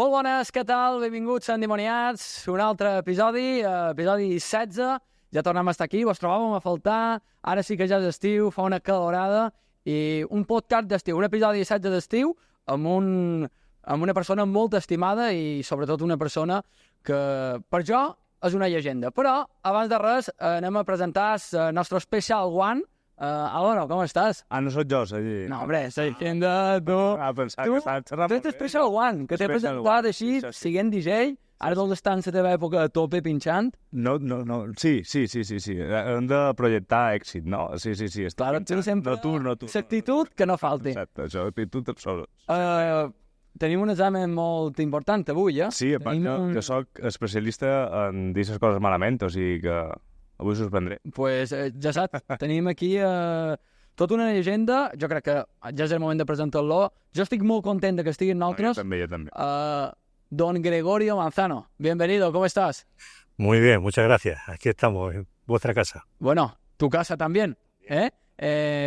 Molt bones, què tal? Benvinguts endimoniats. Un altre episodi, episodi 16. Ja tornem a estar aquí, vos trobàvem a faltar. Ara sí que ja és estiu, fa una calorada. I un podcast d'estiu, un episodi 16 d'estiu amb una persona molt estimada i sobretot una persona que per jo és una llegenda. Però, abans de res, anem a presentar el nostre Special One. Álvaro, ¿cómo estás? No soy yo, soy... No, hombre, esa llegenda, tú... Pensava que estava xerrant... Tu ets Special One, que t'he presentat així, siguent DJ, ara vols estar en la teva època a tope pinxant. No, sí. Hem de projectar èxit, no? Sí. Claro, tu sempre... No tu. L'actitud que no falti. Exacte, això, actitud absoluta. Tenim un examen molt important avui, Sí, que soc especialista en dir les coses malament, o sigui que avui suspendré. Pues ja saps, tenim aquí tota una llegenda, jo crec que ja és el moment de presentar-lo. Jo estic molt content de que estigui amb nosaltres. Jo també. Don Gregorio Manzano, bienvenido, ¿cómo estás? Muy bien, muchas gracias. Aquí estamos, en vuestra casa. Bueno, tu casa también, ¿eh?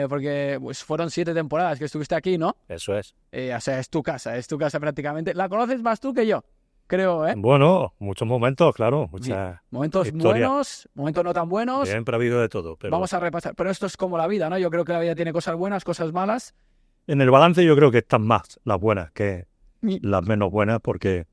Porque pues, fueron 7 temporadas que estuviste aquí, ¿no? Eso es. O sea, es tu casa prácticamente. La conoces más tú que yo, creo, ¿eh? Bueno, muchos momentos, claro. Muchas momentos historias. Buenos, momentos no tan buenos. Siempre ha habido de todo. Pero vamos a repasar. Pero esto es como la vida, ¿no? Yo creo que la vida tiene cosas buenas, cosas malas. En el balance yo creo que están más las buenas que las menos buenas, porque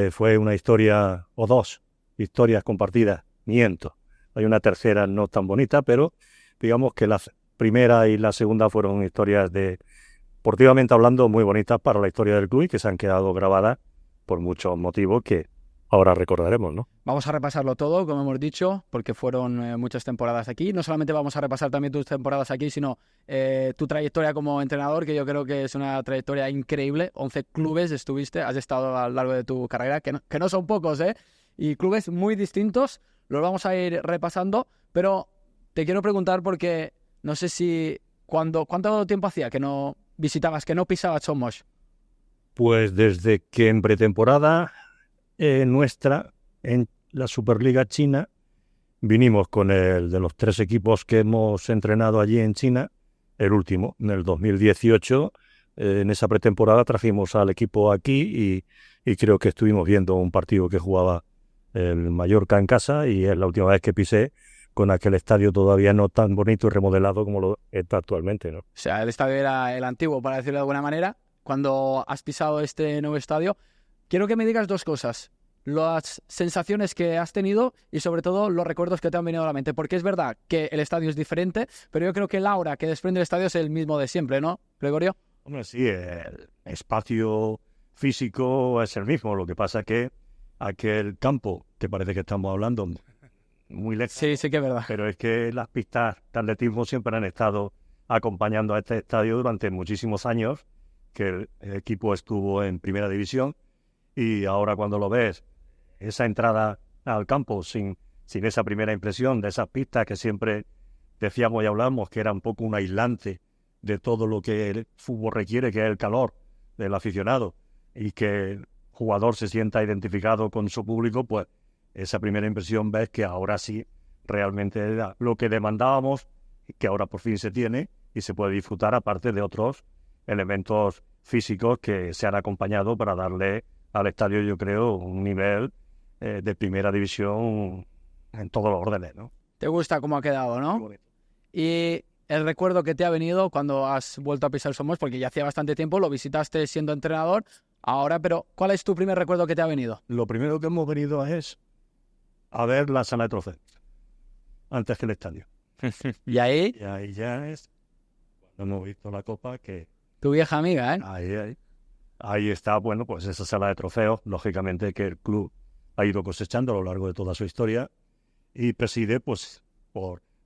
fue una historia, o dos historias compartidas, miento. Hay una tercera no tan bonita, pero digamos que la primera y la segunda fueron historias deportivamente hablando, muy bonitas para la historia del club y que se han quedado grabadas por muchos motivos que ahora recordaremos, ¿no? Vamos a repasarlo todo, como hemos dicho, porque fueron muchas temporadas aquí. No solamente vamos a repasar también tus temporadas aquí, sino tu trayectoria como entrenador, que yo creo que es una trayectoria increíble. 11 clubes has estado a lo largo de tu carrera, que no son pocos, ¿eh? Y clubes muy distintos, los vamos a ir repasando, pero te quiero preguntar porque no sé si... ¿Cuánto tiempo hacía que no visitabas, que no pisabas Somos? Pues desde que en pretemporada nuestra, en la Superliga China, vinimos con el de los 3 equipos que hemos entrenado allí en China, el último, en el 2018. En esa pretemporada trajimos al equipo aquí y creo que estuvimos viendo un partido que jugaba el Mallorca en casa y es la última vez que pisé con aquel estadio todavía no tan bonito y remodelado como lo está actualmente, ¿no? O sea, el estadio era el antiguo, para decirlo de alguna manera. Cuando has pisado este nuevo estadio, quiero que me digas 2 cosas. Las sensaciones que has tenido y sobre todo los recuerdos que te han venido a la mente. Porque es verdad que el estadio es diferente, pero yo creo que el aura que desprende el estadio es el mismo de siempre, ¿no, Gregorio? Hombre, sí, el espacio físico es el mismo. Lo que pasa es que aquel campo, que parece que estamos hablando muy lejos. Sí que es verdad. Pero es que las pistas de atletismo siempre han estado acompañando a este estadio durante muchísimos años, que el equipo estuvo en primera división y ahora cuando lo ves, esa entrada al campo sin esa primera impresión de esas pistas que siempre decíamos y hablamos que era un poco un aislante de todo lo que el fútbol requiere, que es el calor del aficionado y que el jugador se sienta identificado con su público, pues esa primera impresión ves que ahora sí realmente era lo que demandábamos y que ahora por fin se tiene y se puede disfrutar aparte de otros elementos físicos que se han acompañado para darle al estadio, yo creo, un nivel de primera división en todos los órdenes, ¿no? Te gusta cómo ha quedado, ¿no? Y el recuerdo que te ha venido cuando has vuelto a pisar Somos, porque ya hacía bastante tiempo, lo visitaste siendo entrenador, ahora, pero ¿cuál es tu primer recuerdo que te ha venido? Lo primero que hemos venido es a ver la sala de trofeos, antes que el estadio. Y ahí... Y ahí ya es cuando hemos visto la copa que... Tu vieja amiga, ¿eh? Ahí está, bueno, pues esa sala de trofeos, lógicamente que el club ha ido cosechando a lo largo de toda su historia y preside, pues,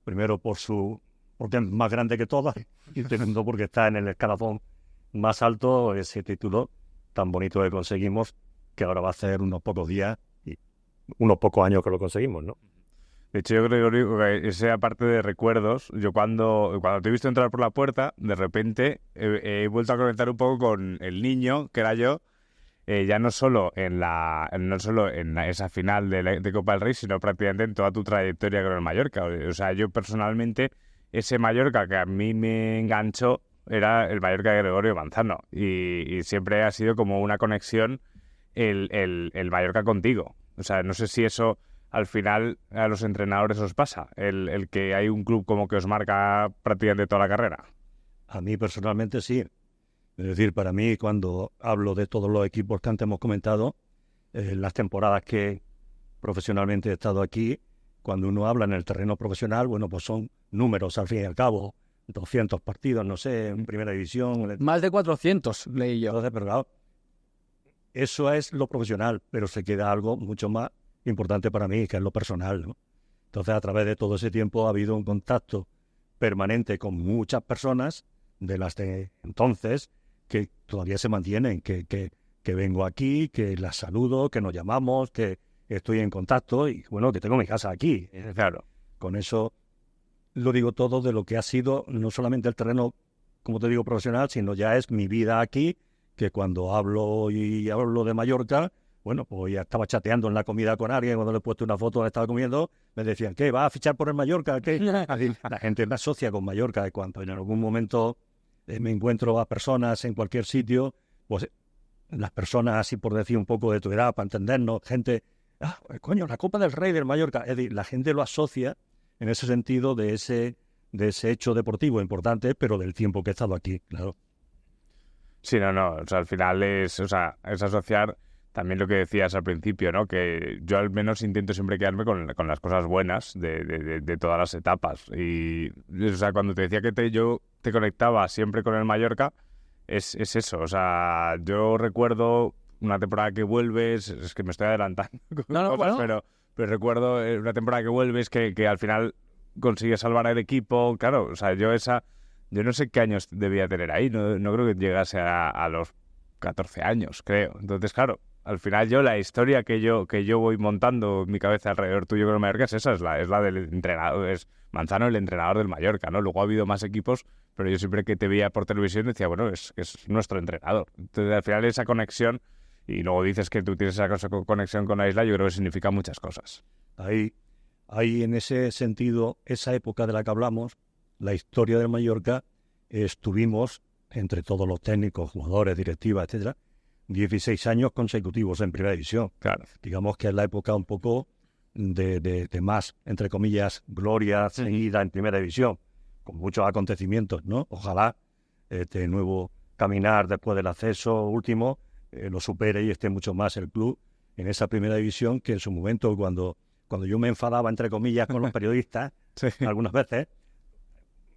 primero porque es más grande que todas y segundo porque está en el escalafón más alto ese título tan bonito que conseguimos, que ahora va a ser unos pocos días y unos pocos años que lo conseguimos, ¿no? De hecho, yo creo que esa parte de recuerdos, yo cuando te he visto entrar por la puerta, de repente he vuelto a conectar un poco con el niño, que era yo, ya no solo en esa final de Copa del Rey, sino prácticamente en toda tu trayectoria con el Mallorca. O sea, yo personalmente, ese Mallorca que a mí me enganchó era el Mallorca de Gregorio Manzano y siempre ha sido como una conexión el Mallorca contigo. O sea, no sé si eso al final a los entrenadores os pasa, el que hay un club como que os marca prácticamente toda la carrera. A mí personalmente sí. Es decir, para mí, cuando hablo de todos los equipos que antes hemos comentado, las temporadas que profesionalmente he estado aquí, cuando uno habla en el terreno profesional, bueno, pues son números al fin y al cabo, 200 partidos, no sé, en primera división. Más de 400, leí yo. Entonces, pero claro, eso es lo profesional, pero se queda algo mucho más importante para mí, que es lo personal, ¿no? Entonces, a través de todo ese tiempo ha habido un contacto permanente con muchas personas de las de entonces que todavía se mantienen, que vengo aquí, que las saludo, que nos llamamos, que estoy en contacto y, bueno, que tengo mi casa aquí. Claro. Con eso lo digo todo de lo que ha sido no solamente el terreno, como te digo, profesional, sino ya es mi vida aquí, que cuando hablo de Mallorca, bueno, pues ya estaba chateando en la comida con alguien, cuando le he puesto una foto donde estaba comiendo, me decían, ¿qué? ¿Vas a fichar por el Mallorca? ¿Qué? La gente me asocia con Mallorca, y cuando en algún momento me encuentro a personas en cualquier sitio, pues las personas, así por decir un poco de tu edad, para entendernos, gente, coño, la Copa del Rey del Mallorca, es decir, la gente lo asocia en ese sentido de ese hecho deportivo importante, pero del tiempo que he estado aquí, claro. Sí, no, o sea, al final es asociar también lo que decías al principio, ¿no? Que yo al menos intento siempre quedarme con las cosas buenas de todas las etapas. Y, o sea, cuando te decía que yo te conectaba siempre con el Mallorca, es eso. O sea, yo recuerdo una temporada que vuelves, es que me estoy adelantando con cosas, bueno. pero recuerdo una temporada que vuelves que al final consigues salvar al equipo. Claro, o sea, yo no sé qué años debía tener ahí, no creo que llegase a los 14 años, creo. Entonces, claro, al final la historia que yo voy montando en mi cabeza alrededor tuyo con el Mallorca es esa, es la del entrenador, es Manzano el entrenador del Mallorca, ¿no? Luego ha habido más equipos, pero yo siempre que te veía por televisión decía, bueno, es nuestro entrenador. Entonces, al final esa conexión, y luego dices que tú tienes esa conexión con la isla, yo creo que significa muchas cosas. Ahí en ese sentido, esa época de la que hablamos, la historia del Mallorca, estuvimos, entre todos los técnicos, jugadores, directivas, etcétera, 16 años consecutivos en primera división. Claro. Digamos que es la época un poco de más, entre comillas, gloria seguida en primera división, con muchos acontecimientos, ¿no? Ojalá este nuevo caminar después del ascenso último lo supere y esté mucho más el club en esa primera división, que en su momento, cuando yo me enfadaba, entre comillas, con los periodistas, sí, algunas veces,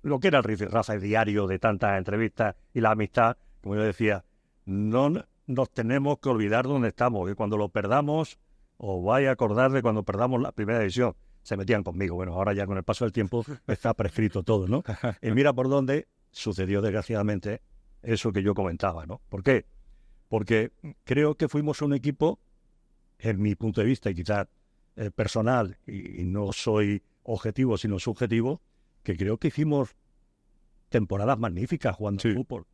lo que era el rifirrafe diario de tantas entrevistas y la amistad, como yo decía, no nos tenemos que olvidar dónde estamos, que cuando lo perdamos, os vais a acordar de cuando perdamos la primera división. Se metían conmigo. Bueno, ahora ya con el paso del tiempo está prescrito todo, ¿no? Y mira por dónde sucedió, desgraciadamente, eso que yo comentaba, ¿no? ¿Por qué? Porque creo que fuimos un equipo, en mi punto de vista, y quizás personal, y no soy objetivo, sino subjetivo, que creo que hicimos temporadas magníficas jugando al fútbol.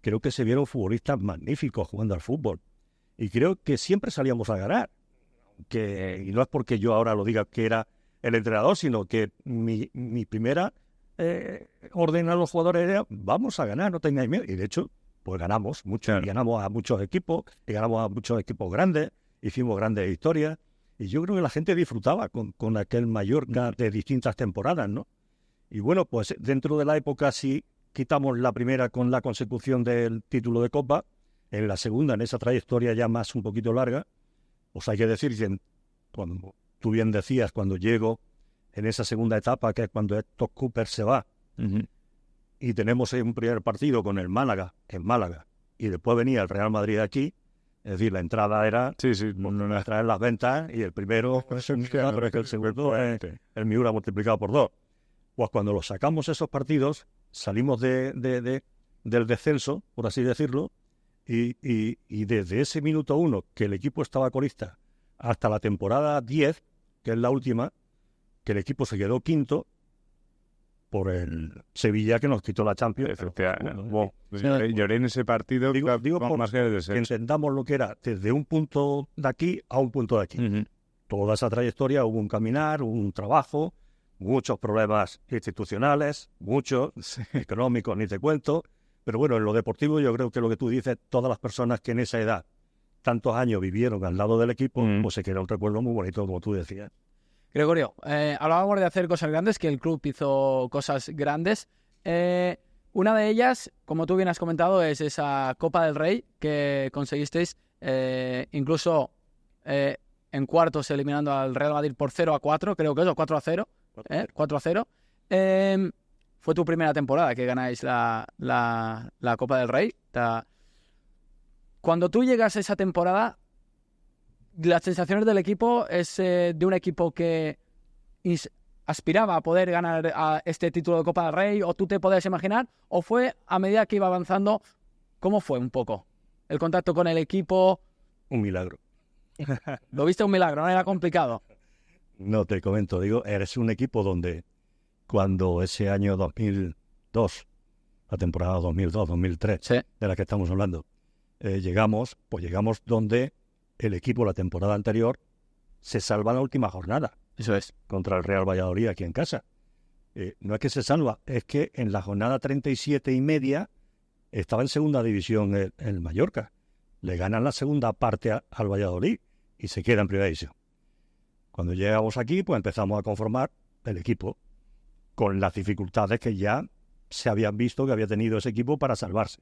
Creo que se vieron futbolistas magníficos jugando al fútbol. Y creo que siempre salíamos a ganar. Y no es porque yo ahora lo diga que era el entrenador, sino que mi primera orden a los jugadores era, vamos a ganar, no tengáis miedo. Y de hecho, pues ganamos mucho. Claro. Y ganamos a muchos equipos, y ganamos a muchos equipos grandes, hicimos grandes historias. Y yo creo que la gente disfrutaba con aquel Mallorca de distintas temporadas, ¿no? Y bueno, pues dentro de la época sí quitamos la primera con la consecución del título de Copa. En la segunda, en esa trayectoria ya más un poquito larga, pues hay que decir que, cuando tú bien decías, cuando llego en esa segunda etapa, que es cuando Héctor Cooper se va, y tenemos un primer partido con el Málaga, en Málaga, y después venía el Real Madrid aquí, es decir, la entrada era traer las ventas, y el primero es el Miura, el segundo es el Miura multiplicado por 2. Pues cuando lo sacamos esos partidos, salimos del descenso, por así decirlo, y desde ese minuto 1 que el equipo estaba colista hasta la temporada 10, que es la última, que el equipo se quedó quinto por el Sevilla, que nos quitó la Champions. Efectivamente. Lloré en ese partido. Digo por más que entendamos lo que era desde un punto de aquí a un punto de aquí. Toda esa trayectoria hubo un caminar, hubo un trabajo, muchos problemas institucionales, muchos económicos, ni te cuento. Pero bueno, en lo deportivo yo creo que lo que tú dices, todas las personas que en esa edad tantos años vivieron al lado del equipo, pues se queda un recuerdo muy bonito, como tú decías. Gregorio, hablábamos de hacer cosas grandes, que el club hizo cosas grandes. Una de ellas, como tú bien has comentado, es esa Copa del Rey que conseguisteis incluso en cuartos eliminando al Real Madrid por 0-4, creo que es, o 4-0. 4-0. Fue tu primera temporada que ganáis la Copa del Rey. Cuando tú llegas a esa temporada, las sensaciones del equipo es de un equipo que aspiraba a poder ganar a este título de Copa del Rey, o tú te podías imaginar, o fue a medida que iba avanzando. ¿Cómo fue un poco el contacto con el equipo? Un milagro. ¿Lo viste un milagro? ¿No era complicado? No, te comento, digo, eres un equipo donde cuando ese año 2002, la temporada 2002-2003, sí, de la que estamos hablando, llegamos donde el equipo la temporada anterior se salva en la última jornada. Eso es. Contra el Real Valladolid aquí en casa. No es que se salva, es que en la jornada 37 y media estaba en segunda división el Mallorca. Le ganan la segunda parte al Valladolid y se queda en primera división. Cuando llegamos aquí, pues empezamos a conformar el equipo con las dificultades que ya se habían visto que había tenido ese equipo para salvarse.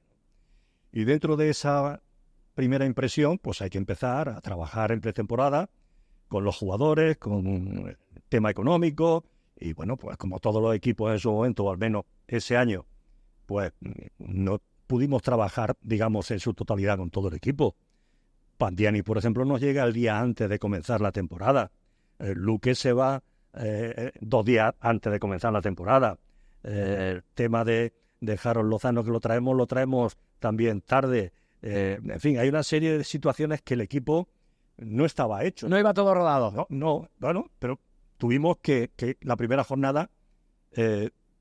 Y dentro de esa primera impresión, pues hay que empezar a trabajar en pretemporada con los jugadores, con el tema económico, y bueno, pues como todos los equipos en su momento, o al menos ese año, pues no pudimos trabajar, digamos, en su totalidad con todo el equipo. Pandiani, por ejemplo, nos llega el día antes de comenzar la temporada. Luque se va 2 días antes de comenzar la temporada. El tema de Harold Lozano, que lo traemos también tarde. En fin, hay una serie de situaciones que el equipo no estaba hecho. No iba todo rodado. No, bueno, pero tuvimos que la primera jornada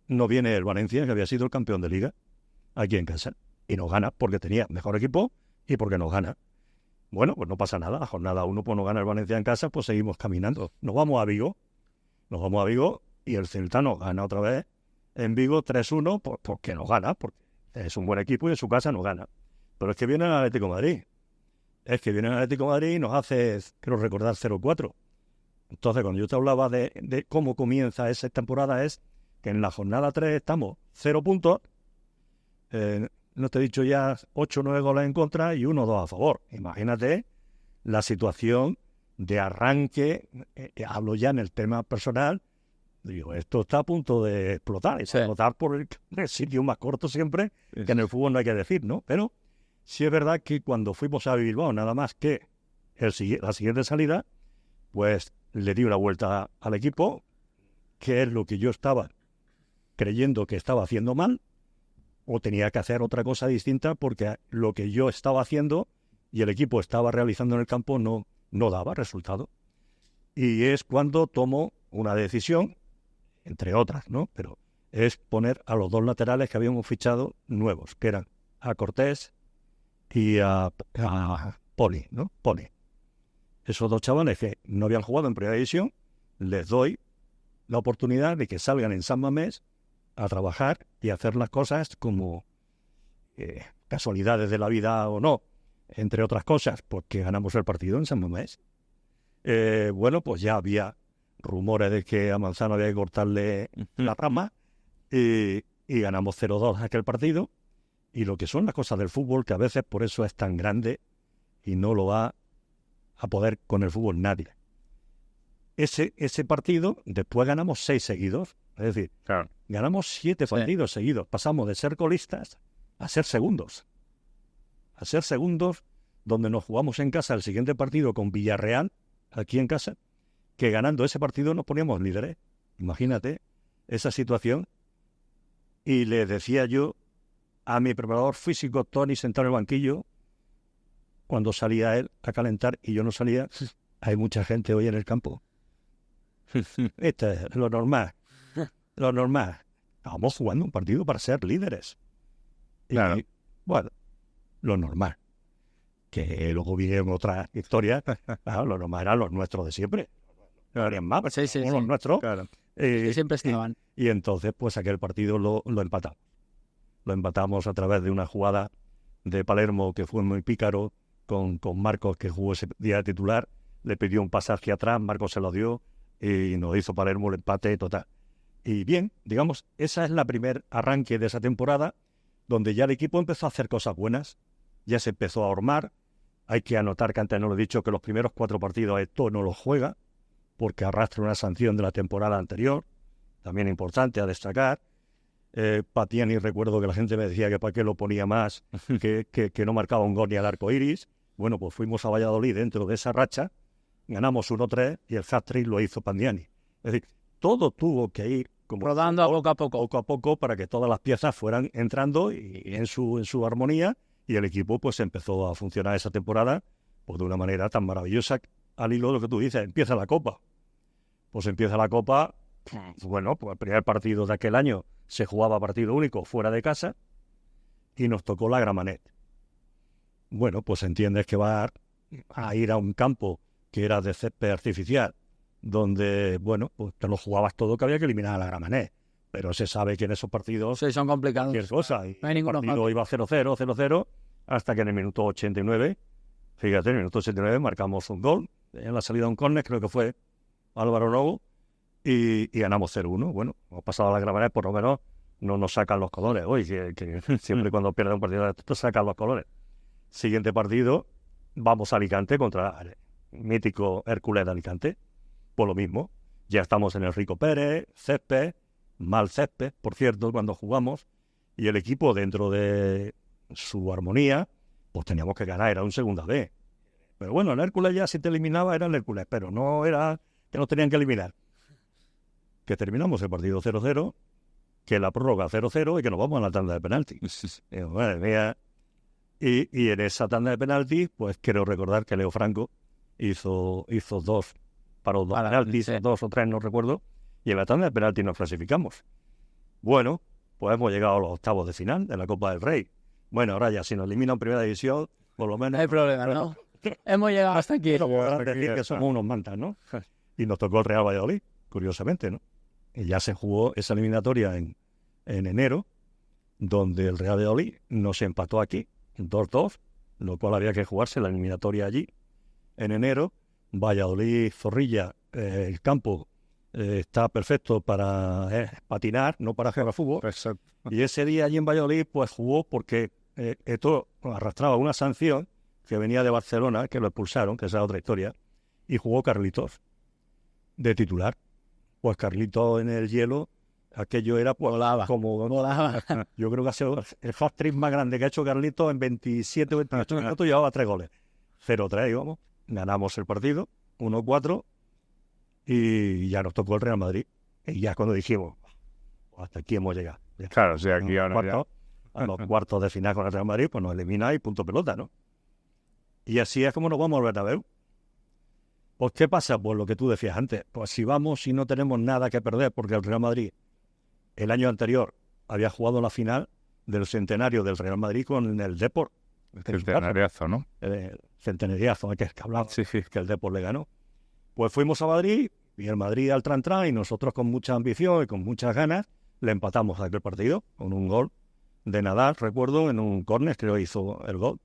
no viene el Valencia, que había sido el campeón de Liga, aquí en casa, y nos gana porque tenía mejor equipo y porque nos gana. Bueno, pues no pasa nada, la jornada 1 pues nos gana el Valencia en casa, pues seguimos caminando. Nos vamos a Vigo y el Celta nos gana otra vez en Vigo 3-1 porque nos gana, porque es un buen equipo y en su casa nos gana. Pero es que viene el Atlético de Madrid. Y nos hace, creo recordar, 0-4. Entonces, cuando yo te hablaba de cómo comienza esa temporada, es que en la jornada 3 estamos 0 puntos, no te he dicho ya 8 o 9 goles en contra y 1 o 2 a favor. Imagínate la situación de arranque, hablo ya en el tema personal, digo, esto está a punto de explotar, explotar por el sitio más corto siempre, que en el fútbol no hay que decir, ¿no? Pero sí es verdad que cuando fuimos a Bilbao, nada más que la siguiente salida, pues le di una vuelta al equipo, que es lo que yo estaba creyendo que estaba haciendo mal, o tenía que hacer otra cosa distinta, porque lo que yo estaba haciendo y el equipo estaba realizando en el campo no daba resultado. Y es cuando tomo una decisión, entre otras, ¿no? Pero es poner a los 2 laterales que habíamos fichado nuevos, que eran a Cortés y a Poli, ¿no? Poli. Esos 2 chavales que no habían jugado en primera división, les doy la oportunidad de que salgan en San Mamés a trabajar y hacer las cosas como casualidades de la vida o no, entre otras cosas, porque ganamos el partido en San Mamés. Bueno, pues ya había rumores de que a Manzano había que cortarle la rama y ganamos 0-2 aquel partido. Y lo que son las cosas del fútbol, que a veces por eso es tan grande y no lo va a poder con el fútbol nadie. Ese partido, después ganamos 6 seguidos. Es decir, claro, ganamos 7 partidos seguidos. Pasamos de ser colistas a ser segundos. Donde nos jugamos en casa el siguiente partido con Villarreal, aquí en casa, que ganando ese partido nos poníamos líderes. Imagínate esa situación. Y le decía yo a mi preparador físico, Tony, sentado en el banquillo, cuando salía él a calentar y yo no salía, hay mucha gente hoy en el campo. Esto es lo normal. Estábamos jugando un partido para ser líderes. Claro. Y, bueno, lo normal. Que luego vinieron otras historias. Claro, lo normal eran los nuestros de siempre. Claro. Más, Sí. los nuestros. Claro. Que siempre estaban. Y entonces, pues aquel partido lo empatamos. Lo empatamos a través de una jugada de Palermo que fue muy pícaro, con Marcos, que jugó ese día de titular, le pidió un pase hacia atrás, Marcos se lo dio y nos hizo Palermo el empate total. Y bien, digamos, esa es la primer arranque de esa temporada, donde ya el equipo empezó a hacer cosas buenas, ya se empezó a armar. Hay que anotar, que antes no lo he dicho, que los primeros 4 partidos esto no los juega, porque arrastra una sanción de la temporada anterior, también importante a destacar. Patiani, recuerdo que la gente me decía que para qué lo ponía más, que no marcaba un gol ni al arco iris. Bueno, pues fuimos a Valladolid dentro de esa racha, ganamos 1-3 y el hat-trick lo hizo Patiani. Es decir, todo tuvo que ir como rodando poco a poco para que todas las piezas fueran entrando y en su armonía, y el equipo pues empezó a funcionar esa temporada pues de una manera tan maravillosa. Al hilo de lo que tú dices, empieza la Copa. Pues empieza la Copa, bueno, pues el primer partido de aquel año se jugaba partido único fuera de casa y nos tocó la Gramenet. Bueno, pues entiendes que va a ir a un campo que era de césped artificial, donde, bueno, pues te lo jugabas todo, que había que eliminar a la Gramenet. Pero se sabe que en esos partidos Sí, son complicados. cualquier cosa. Y No hay ninguno el partido iba 0-0, 0-0, hasta que en el minuto 89, fíjate, en el minuto 89 marcamos un gol. En la salida de un córner, creo que fue Álvaro Novo, y ganamos 0-1. Bueno, hemos pasado a la Gramenet, por lo menos no nos sacan los colores. Hoy, que siempre cuando pierdes un partido te sacan los colores. Siguiente partido, vamos a Alicante contra el mítico Hércules de Alicante. Por lo mismo, ya estamos en el Rico Pérez, césped, mal césped, por cierto, cuando jugamos, y el equipo, dentro de su armonía, pues teníamos que ganar, era un segunda B. Pero bueno, el Hércules ya, si te eliminaba, era el Hércules, pero no era que nos tenían que eliminar. Que terminamos el partido 0-0, que la prórroga 0-0 y que nos vamos a la tanda de penaltis. Madre mía. Y en esa tanda de penaltis, pues quiero recordar que Leo Franco hizo 2 para los penaltis, 2 o 3, no recuerdo, y en la tanda de penaltis nos clasificamos. Bueno, pues hemos llegado a los octavos de final de la Copa del Rey. Bueno, ahora ya, si nos eliminan Primera División, por lo menos... No hay problema, ¿no? Hemos llegado hasta aquí. Podrán decir que somos unos mantas, ¿no? Y nos tocó el Real Valladolid, curiosamente, ¿no? Y ya se jugó esa eliminatoria en enero, donde el Real Valladolid nos empató aquí, 2-2, lo cual había que jugarse la eliminatoria allí en enero. Valladolid-Zorrilla, el campo está perfecto para patinar, no para jugar fútbol. Exacto. Y ese día allí en Valladolid pues jugó porque esto arrastraba una sanción que venía de Barcelona, que lo expulsaron, que esa es otra historia, y jugó Carlitos de titular. Pues Carlitos en el hielo, aquello era pues Volaba. Yo creo que ha sido el hat-trick más grande que ha hecho Carlitos en 27 o 28 minutos, llevaba 3 goles. 0-3 íbamos, ganamos el partido, 1-4, y ya nos tocó el Real Madrid. Y ya cuando dijimos, hasta aquí hemos llegado. Ya. Claro, sí, aquí ahora ya. A los cuartos de final con el Real Madrid, pues nos elimina y punto pelota, ¿no? Y así es como nos vamos al Bernabéu. Pues, ¿qué pasa? Pues lo que tú decías antes. Pues si vamos y no tenemos nada que perder, porque el Real Madrid el año anterior había jugado la final del centenario del Real Madrid con el Depor. Centenariazo, ¿no? El centenariazo, que hablamos, Sí. que el Depor le ganó. Pues fuimos a Madrid, y el Madrid al tran-tran, y nosotros con mucha ambición y con muchas ganas le empatamos aquel partido con un gol de Nadal, recuerdo, en un córner, creo que hizo el gol.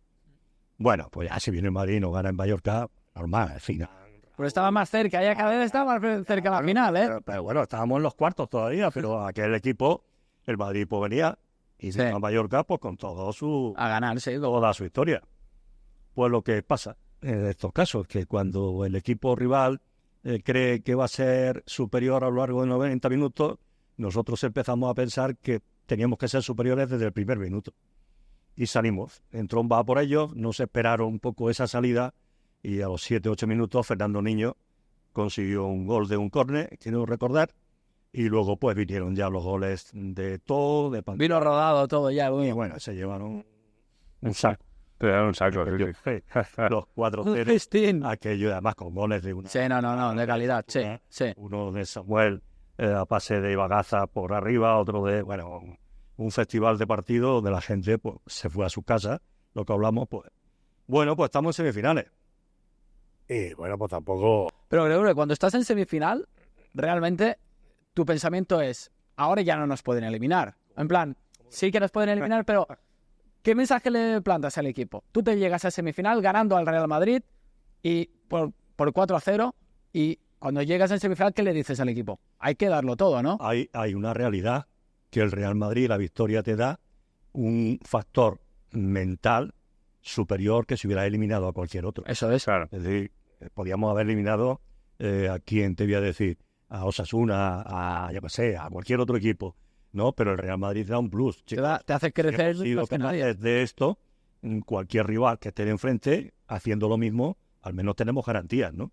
Bueno, pues ya si viene el Madrid y nos gana en Mallorca, normal, al final. Pero estaba más cerca, ya cada vez estaba más cerca la final, ¿eh? Pero bueno, estábamos en los cuartos todavía, pero aquel equipo, el Madrid pues venía y Sí. a Mallorca pues con todo A ganar, sí. toda su historia. Pues lo que pasa en estos casos, que cuando el equipo rival cree que va a ser superior a lo largo de 90 minutos, nosotros empezamos a pensar que teníamos que ser superiores desde el primer minuto. Y salimos, entró un va por ellos, nos esperaron un poco esa salida, y a los 7-8 minutos Fernando Niño consiguió un gol de un córner, quiero recordar, y luego pues vinieron ya los goles de todo, de Pantera. Vino rodado todo ya. Y bueno, se llevaron un saco. Te dan un saco, sí. Los 4-0, Festín. aquello además con goles de una... Sí, no, de calidad, sí. Uno de Samuel a pase de Bagaza por arriba, otro de, bueno, un festival de partido donde la gente pues se fue a su casa, lo que hablamos, pues, bueno, pues estamos en semifinales. Y bueno, pues tampoco... Pero Gregorio, cuando estás en semifinal, realmente tu pensamiento es, ahora ya no nos pueden eliminar. En plan, sí que nos pueden eliminar, pero ¿qué mensaje le plantas al equipo? Tú te llegas a semifinal ganando al Real Madrid y por 4-0 y cuando llegas a semifinal, ¿qué le dices al equipo? Hay que darlo todo, ¿no? Hay una realidad que el Real Madrid, la victoria te da un factor mental superior que si hubiera eliminado a cualquier otro. Eso es. Claro. Es decir, podíamos haber eliminado a quien te voy a decir, a Osasuna, yo qué sé, a cualquier otro equipo, ¿no? Pero el Real Madrid da un plus. Te hace crecer Si hemos más que sido nadie. capaces de esto, cualquier rival que esté enfrente, haciendo lo mismo, al menos tenemos garantías, ¿no?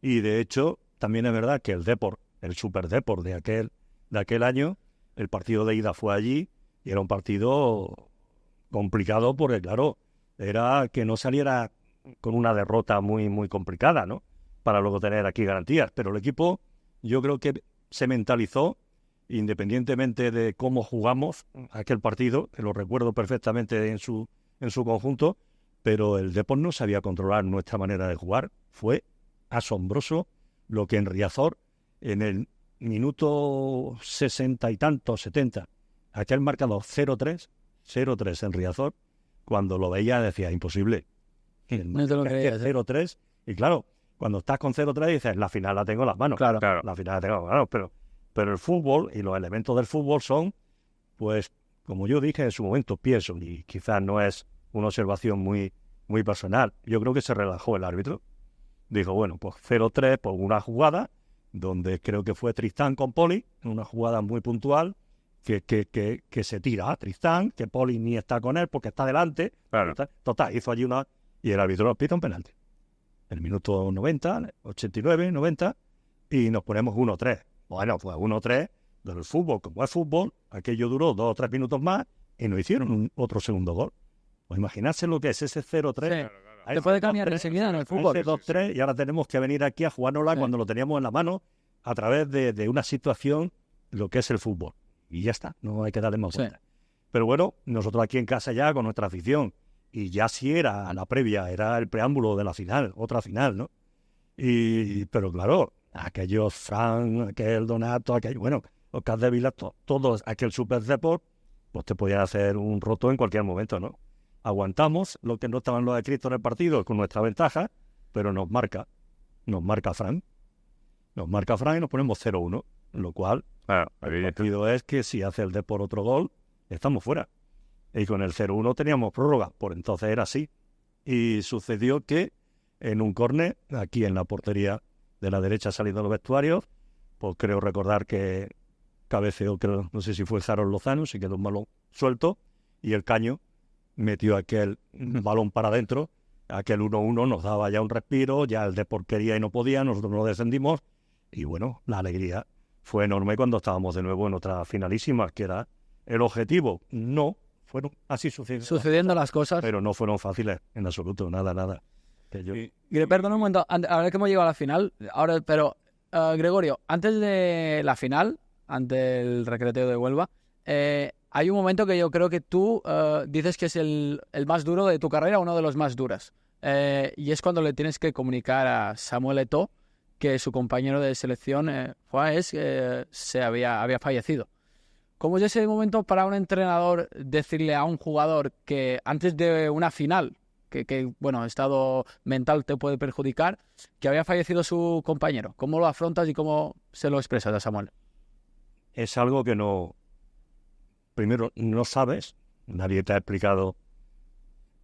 Y de hecho, también es verdad que el Depor, el Super Depor de aquel año, el partido de ida fue allí y era un partido complicado porque, claro, era que no saliera con una derrota muy, muy complicada, ¿no? Para luego tener aquí garantías. Pero el equipo, yo creo que se mentalizó, independientemente de cómo jugamos aquel partido, que lo recuerdo perfectamente en su conjunto, pero el Depor no sabía controlar nuestra manera de jugar. Fue asombroso lo que en Riazor, en el minuto 60 y tanto, 70, aquel marcador 0-3 en Riazor, cuando lo veía decía, imposible. No te lo creías, ¿eh? 0-3, y claro, cuando estás con 0-3 dices, la final la tengo en las manos. Claro. La final la tengo en las manos, pero el fútbol y los elementos del fútbol son, pues, como yo dije en su momento, pienso, y quizás no es una observación muy, muy personal, yo creo que se relajó el árbitro. Dijo, bueno, pues 0-3 por una jugada, donde creo que fue Tristán con Poli, en una jugada muy puntual, que se tira a Tristán, que Poli ni está con él porque está delante. Claro. Total, hizo allí una... Y el árbitro nos pita un penalti. El minuto 90, 89, 90, y nos ponemos 1-3. Bueno, pues 1-3 del fútbol, como es fútbol, aquello duró 2 o 3 minutos más y nos hicieron otro segundo gol. Pues imaginarse lo que es ese 0-3. Sí. Te puede cambiar enseguida en el fútbol. Ese 2-3 y ahora tenemos que venir aquí a jugárnosla cuando lo teníamos en la mano a través de una situación, lo que es el fútbol. Y ya está, no hay que darle más vueltas. Pero bueno, nosotros aquí en casa ya con nuestra afición, y ya sí era la previa, era el preámbulo de la final, otra final, ¿no? Pero claro, aquellos Fran, aquel Donato, bueno, Oscar de Vila, todos, aquel Super Deport, pues te podían hacer un roto en cualquier momento, ¿no? Aguantamos lo que no estaban los de Cristo en el partido con nuestra ventaja, pero nos marca Fran. Nos marca Fran y nos ponemos 0-1, lo cual el partido es que si hace el Depor otro gol, estamos fuera. Y con el 0-1 teníamos prórroga, por entonces era así. Y sucedió que en un córner, aquí en la portería de la derecha saliendo de los vestuarios, pues creo recordar que cabeceó, no sé si fue Harold Lozano, se quedó un balón suelto y el Caño metió aquel balón para adentro, aquel 1-1 nos daba ya un respiro, ya el Depor quería y no podía, nosotros no descendimos y bueno, la alegría fue enorme cuando estábamos de nuevo en otra finalísima, que era el objetivo. No, fueron así sucediendo las cosas, pero no fueron fáciles en absoluto, nada. Perdona un momento, ahora que hemos llegado a la final, pero Gregorio, antes de la final, ante el Recreteo de Huelva, hay un momento que yo creo que tú dices que es el más duro de tu carrera, uno de los más duros. Y es cuando le tienes que comunicar a Samuel Eto'o que su compañero de selección, se había fallecido. ¿Cómo es ese momento para un entrenador decirle a un jugador que antes de una final, que bueno, estado mental te puede perjudicar, que había fallecido su compañero? ¿Cómo lo afrontas y cómo se lo expresas a Samuel? Es algo que primero, no sabes, nadie te ha explicado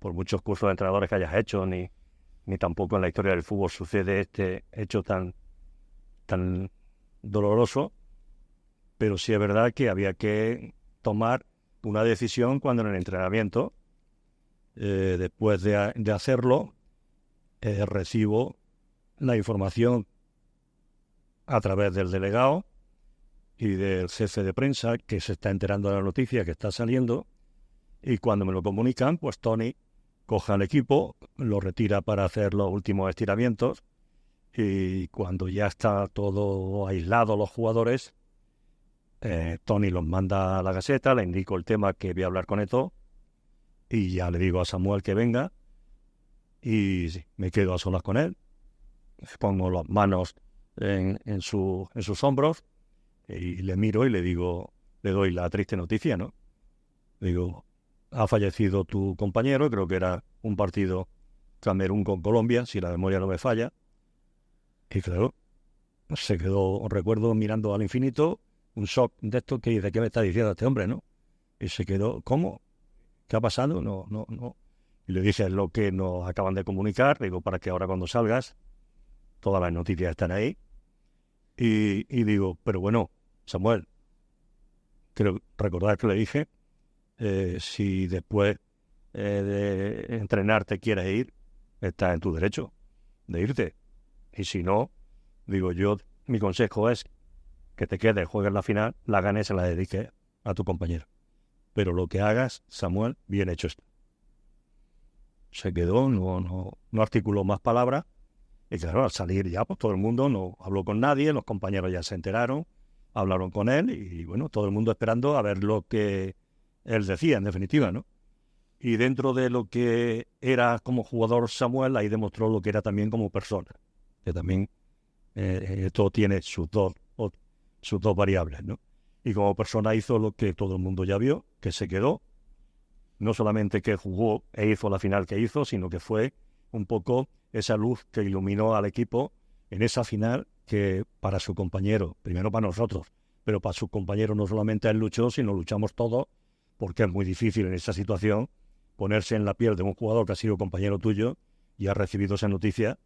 por muchos cursos de entrenadores que hayas hecho, ni tampoco en la historia del fútbol sucede este hecho tan doloroso, pero sí es verdad que había que tomar una decisión cuando en el entrenamiento, después de hacerlo, recibo la información a través del delegado y del jefe de prensa que se está enterando de la noticia que está saliendo, y cuando me lo comunican, pues Tony coge al equipo, lo retira para hacer los últimos estiramientos, y cuando ya está todo aislado los jugadores, Tony los manda a la Gaceta, le indico el tema que voy a hablar con Eto'o, y ya le digo a Samuel que venga, y sí, me quedo a solas con él, pongo las manos en sus hombros, y le miro y le digo, le doy la triste noticia, ¿no? Digo, ha fallecido tu compañero, creo que era un partido Camerún con Colombia, si la memoria no me falla, y claro, se quedó, recuerdo, mirando al infinito, un shock de esto que dice, ¿qué me está diciendo este hombre, no? Y se quedó, ¿cómo? ¿Qué ha pasado? No. Y le dije, es lo que nos acaban de comunicar, digo, para que ahora cuando salgas, todas las noticias están ahí. Y digo, pero bueno, Samuel, creo recordar que le dije, si después de entrenar te quieres ir, estás en tu derecho de irte. Y si no, digo yo, mi consejo es que te quedes, juegues la final, la ganes y se la dediques a tu compañero. Pero lo que hagas, Samuel, bien hecho está. Se quedó, no articuló más palabras. Y claro, al salir ya, pues todo el mundo no habló con nadie, los compañeros ya se enteraron, hablaron con él y bueno, todo el mundo esperando a ver lo que él decía, en definitiva, ¿no? Y dentro de lo que era como jugador Samuel, ahí demostró lo que era también como persona, que también esto tiene sus dos variables, ¿no? Y como persona hizo lo que todo el mundo ya vio, que se quedó, no solamente que jugó e hizo la final que hizo, sino que fue un poco esa luz que iluminó al equipo en esa final que para su compañero, primero para nosotros, pero para sus compañeros no solamente él luchó, sino luchamos todos, porque es muy difícil en esa situación ponerse en la piel de un jugador que ha sido compañero tuyo y ha recibido esa noticia.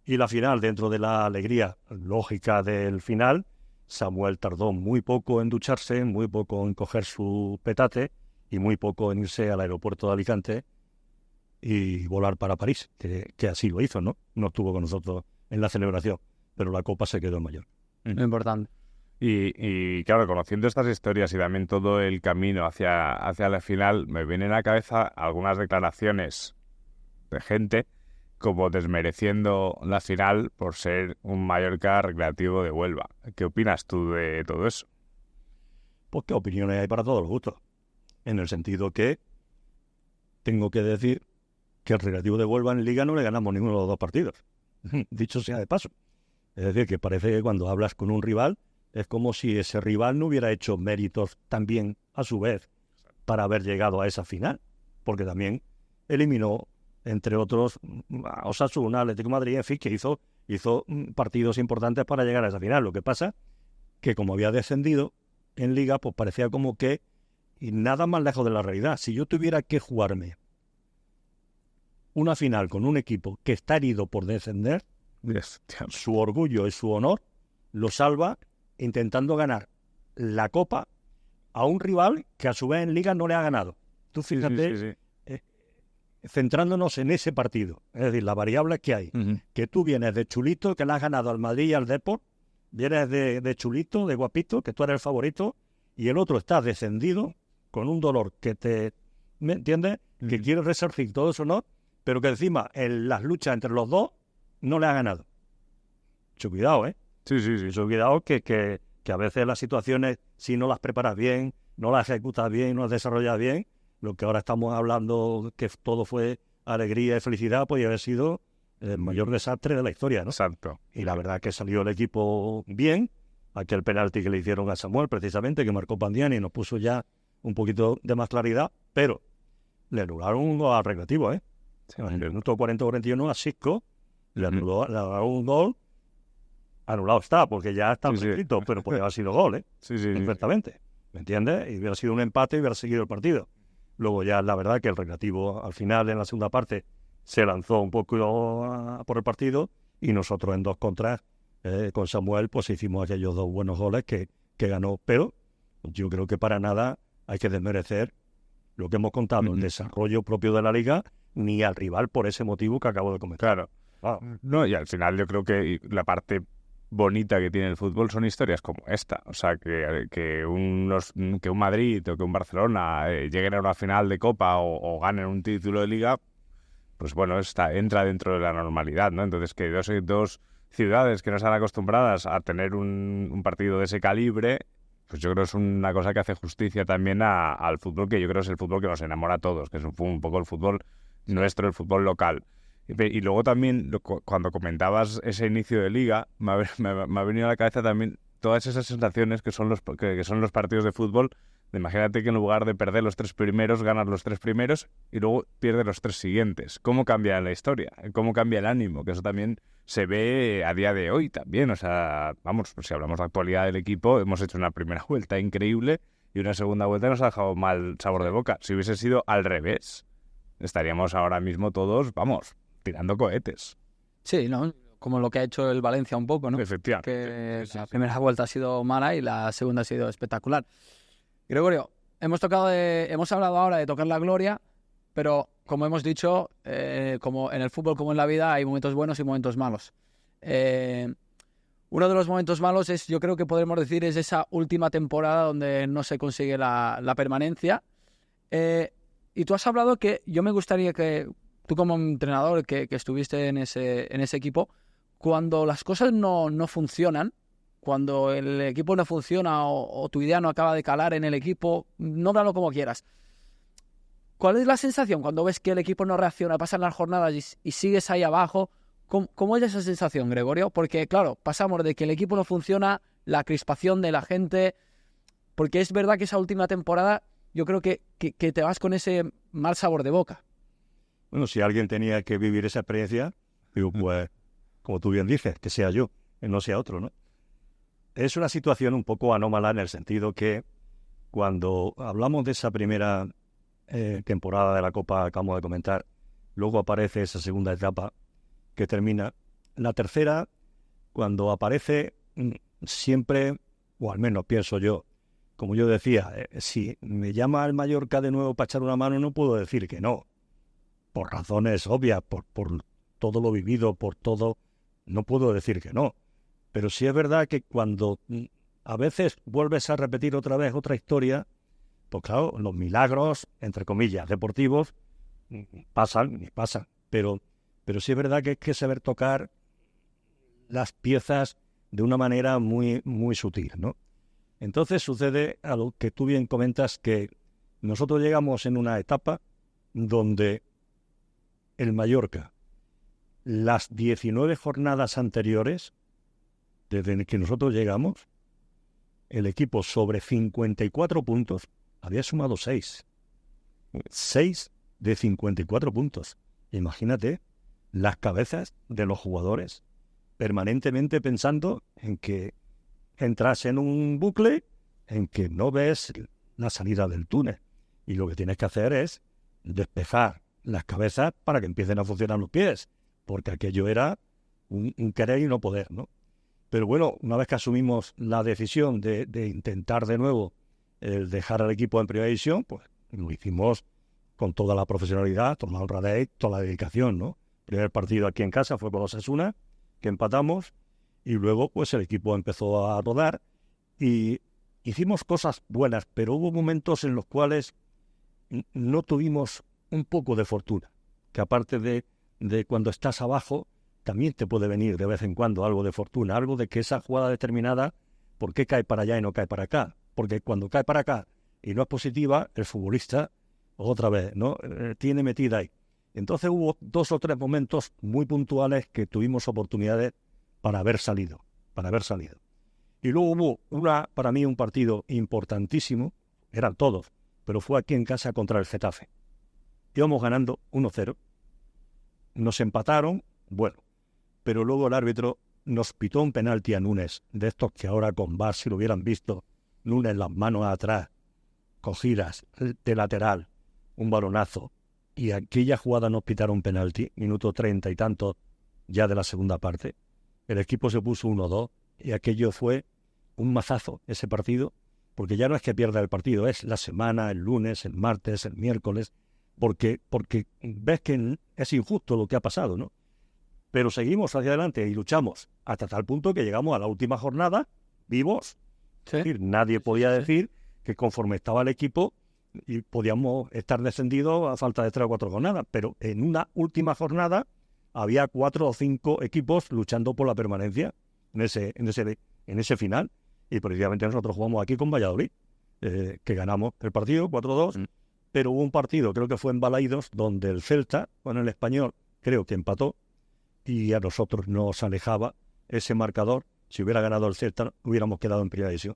Y la final, dentro de la alegría lógica del final, Samuel tardó muy poco en ducharse, muy poco en coger su petate y muy poco en irse al aeropuerto de Alicante y volar para París, que así lo hizo, ¿no? No estuvo con nosotros en la celebración, pero la copa se quedó en Mallorca. Lo importante. Y claro, conociendo estas historias y también todo el camino hacia la final, me vienen a la cabeza algunas declaraciones de gente como desmereciendo la final por ser un Mallorca recreativo de Huelva. ¿Qué opinas tú de todo eso? Pues qué opiniones hay para todos los gustos, en el sentido que tengo que decir que el Recreativo de Huelva en Liga no le ganamos ninguno de los dos partidos, dicho sea de paso. Es decir, que parece que cuando hablas con un rival es como si ese rival no hubiera hecho méritos también a su vez para haber llegado a esa final, porque también eliminó, entre otros, a Osasuna, Atlético de Madrid, en fin, que hizo partidos importantes para llegar a esa final. Lo que pasa que como había descendido en Liga, pues parecía como que y nada más lejos de la realidad. Si yo tuviera que jugarme una final con un equipo que está herido por descender, su orgullo y su honor lo salva intentando ganar la Copa a un rival que a su vez en Liga no le ha ganado. Tú fíjate, centrándonos en ese partido, es decir, las variables que hay, que tú vienes de chulito, que le has ganado al Madrid y al Depor, vienes de chulito, de guapito, que tú eres el favorito, y el otro está descendido con un dolor que te, ¿me entiendes? Que quiere resarcir todo eso, ¿no? Pero que encima en las luchas entre los dos no le ha ganado. Mucho cuidado, ¿eh? Sí. Mucho cuidado que a veces las situaciones, si no las preparas bien, no las ejecutas bien, no las desarrollas bien, lo que ahora estamos hablando que todo fue alegría y felicidad, podría haber sido el mayor desastre de la historia, ¿no? Exacto. Y la verdad que salió el equipo bien. Aquel penalti que le hicieron a Samuel, precisamente, que marcó Pandiani, nos puso ya un poquito de más claridad, pero le anularon un gol al Recreativo, ¿eh? Sí, en el minuto 40-41 a Sisco le anularon un gol. Anulado está, porque ya está escrito, pero podría haber sido gol, ¿eh? Sí. Perfectamente. ¿Me entiendes? Y hubiera sido un empate y hubiera seguido el partido. Luego ya la verdad que el Recreativo al final, en la segunda parte, se lanzó un poco por el partido y nosotros en 2 contras con Samuel pues hicimos aquellos 2 buenos goles que ganó. Pero yo creo que para nada hay que desmerecer lo que hemos contado, el desarrollo propio de la Liga, ni al rival por ese motivo que acabo de comentar. Claro. No, y al final yo creo que la parte bonita que tiene el fútbol son historias como esta. O sea, que un Madrid o que un Barcelona lleguen a una final de Copa o ganen un título de Liga, pues bueno, entra dentro de la normalidad, ¿no? Entonces, que dos ciudades que no están acostumbradas a tener un partido de ese calibre, pues yo creo que es una cosa que hace justicia también al fútbol, que yo creo es el fútbol que nos enamora a todos, que es un poco el fútbol nuestro, el fútbol local. Y luego también, cuando comentabas ese inicio de Liga, me ha venido a la cabeza también todas esas sensaciones que son los partidos de fútbol Imagínate que en lugar de perder los 3 primeros, ganas los 3 primeros y luego pierdes los 3 siguientes. ¿Cómo cambia la historia? ¿Cómo cambia el ánimo? Que eso también se ve a día de hoy también. O sea, vamos, pues si hablamos de actualidad del equipo, hemos hecho una primera vuelta increíble y una segunda vuelta nos ha dejado mal sabor de boca. Si hubiese sido al revés, estaríamos ahora mismo todos, vamos, tirando cohetes. Sí, ¿no? Como lo que ha hecho el Valencia un poco, ¿no? Efectivamente. Que la primera vuelta ha sido mala y la segunda ha sido espectacular. Gregorio, hemos hablado ahora de tocar la gloria, pero como hemos dicho, como en el fútbol como en la vida, hay momentos buenos y momentos malos. Uno de los momentos malos yo creo que podemos decir, es esa última temporada donde no se consigue la permanencia. Y tú has hablado que yo me gustaría que tú como entrenador que estuviste en ese equipo, cuando las cosas no funcionan, cuando el equipo no funciona o tu idea no acaba de calar en el equipo, nómbralo como quieras. ¿Cuál es la sensación cuando ves que el equipo no reacciona, pasan las jornadas y sigues ahí abajo? ¿Cómo es esa sensación, Gregorio? Porque, claro, pasamos de que el equipo no funciona, la crispación de la gente, porque es verdad que esa última temporada yo creo que te vas con ese mal sabor de boca. Bueno, si alguien tenía que vivir esa experiencia, digo, pues, como tú bien dices, que sea yo, que no sea otro, ¿no? Es una situación un poco anómala en el sentido que cuando hablamos de esa primera temporada de la Copa, acabamos de comentar, luego aparece esa segunda etapa que termina. La tercera, cuando aparece, siempre, o al menos pienso yo, como yo decía, si me llama el Mallorca de nuevo para echar una mano, no puedo decir que no. Por razones obvias, por todo lo vivido, por todo, no puedo decir que no. Pero sí es verdad que cuando a veces vuelves a repetir otra vez otra historia, pues claro, los milagros, entre comillas, deportivos, pasan. Pero sí es verdad que hay que saber tocar las piezas de una manera muy, muy sutil, ¿no? Entonces sucede a lo que tú bien comentas, que nosotros llegamos en una etapa donde el Mallorca, las 19 jornadas anteriores, desde que nosotros llegamos, el equipo sobre 54 puntos había sumado 6. 6 de 54 puntos. Imagínate las cabezas de los jugadores permanentemente pensando en que entras en un bucle en que no ves la salida del túnel. Y lo que tienes que hacer es despejar las cabezas para que empiecen a funcionar los pies, porque aquello era un querer y no poder, ¿no? Pero bueno, una vez que asumimos la decisión de intentar de nuevo dejar al equipo en primera división, pues lo hicimos con toda la profesionalidad, toda la honradez, toda la dedicación, ¿no? El primer partido aquí en casa fue por los Osasuna, que empatamos, y luego pues el equipo empezó a rodar y hicimos cosas buenas, pero hubo momentos en los cuales no tuvimos un poco de fortuna, que aparte de cuando estás abajo, también te puede venir de vez en cuando algo de fortuna, algo de que esa jugada determinada, ¿por qué cae para allá y no cae para acá? Porque cuando cae para acá y no es positiva, el futbolista, otra vez, ¿no? Tiene metida ahí. Entonces hubo 2 o 3 momentos muy puntuales que tuvimos oportunidades para haber salido. Y luego hubo para mí un partido importantísimo, eran todos, pero fue aquí en casa contra el Getafe. Íbamos ganando 1-0, nos empataron, bueno, pero luego el árbitro nos pitó un penalti a Núñez, de estos que ahora con VAR, si lo hubieran visto, Núñez las manos atrás, cogidas de lateral, un balonazo, y aquella jugada nos pitaron un penalti, minuto 30 y tanto ya de la segunda parte. El equipo se puso 1-2 y aquello fue un mazazo ese partido, porque ya no es que pierda el partido, es la semana, el lunes, el martes, el miércoles, porque ves que es injusto lo que ha pasado, ¿no? Pero seguimos hacia adelante y luchamos hasta tal punto que llegamos a la última jornada vivos. Sí. Es decir, nadie podía decir que conforme estaba el equipo y podíamos estar descendidos a falta de 3 o 4 jornadas, pero en una última jornada había 4 o 5 equipos luchando por la permanencia en ese final, y precisamente nosotros jugamos aquí con Valladolid, que ganamos el partido 4-2, pero hubo un partido, creo que fue en Balaídos, donde el Celta, con el Español, creo que empató, y a nosotros nos alejaba ese marcador. Si hubiera ganado el Celta, hubiéramos quedado en primera división.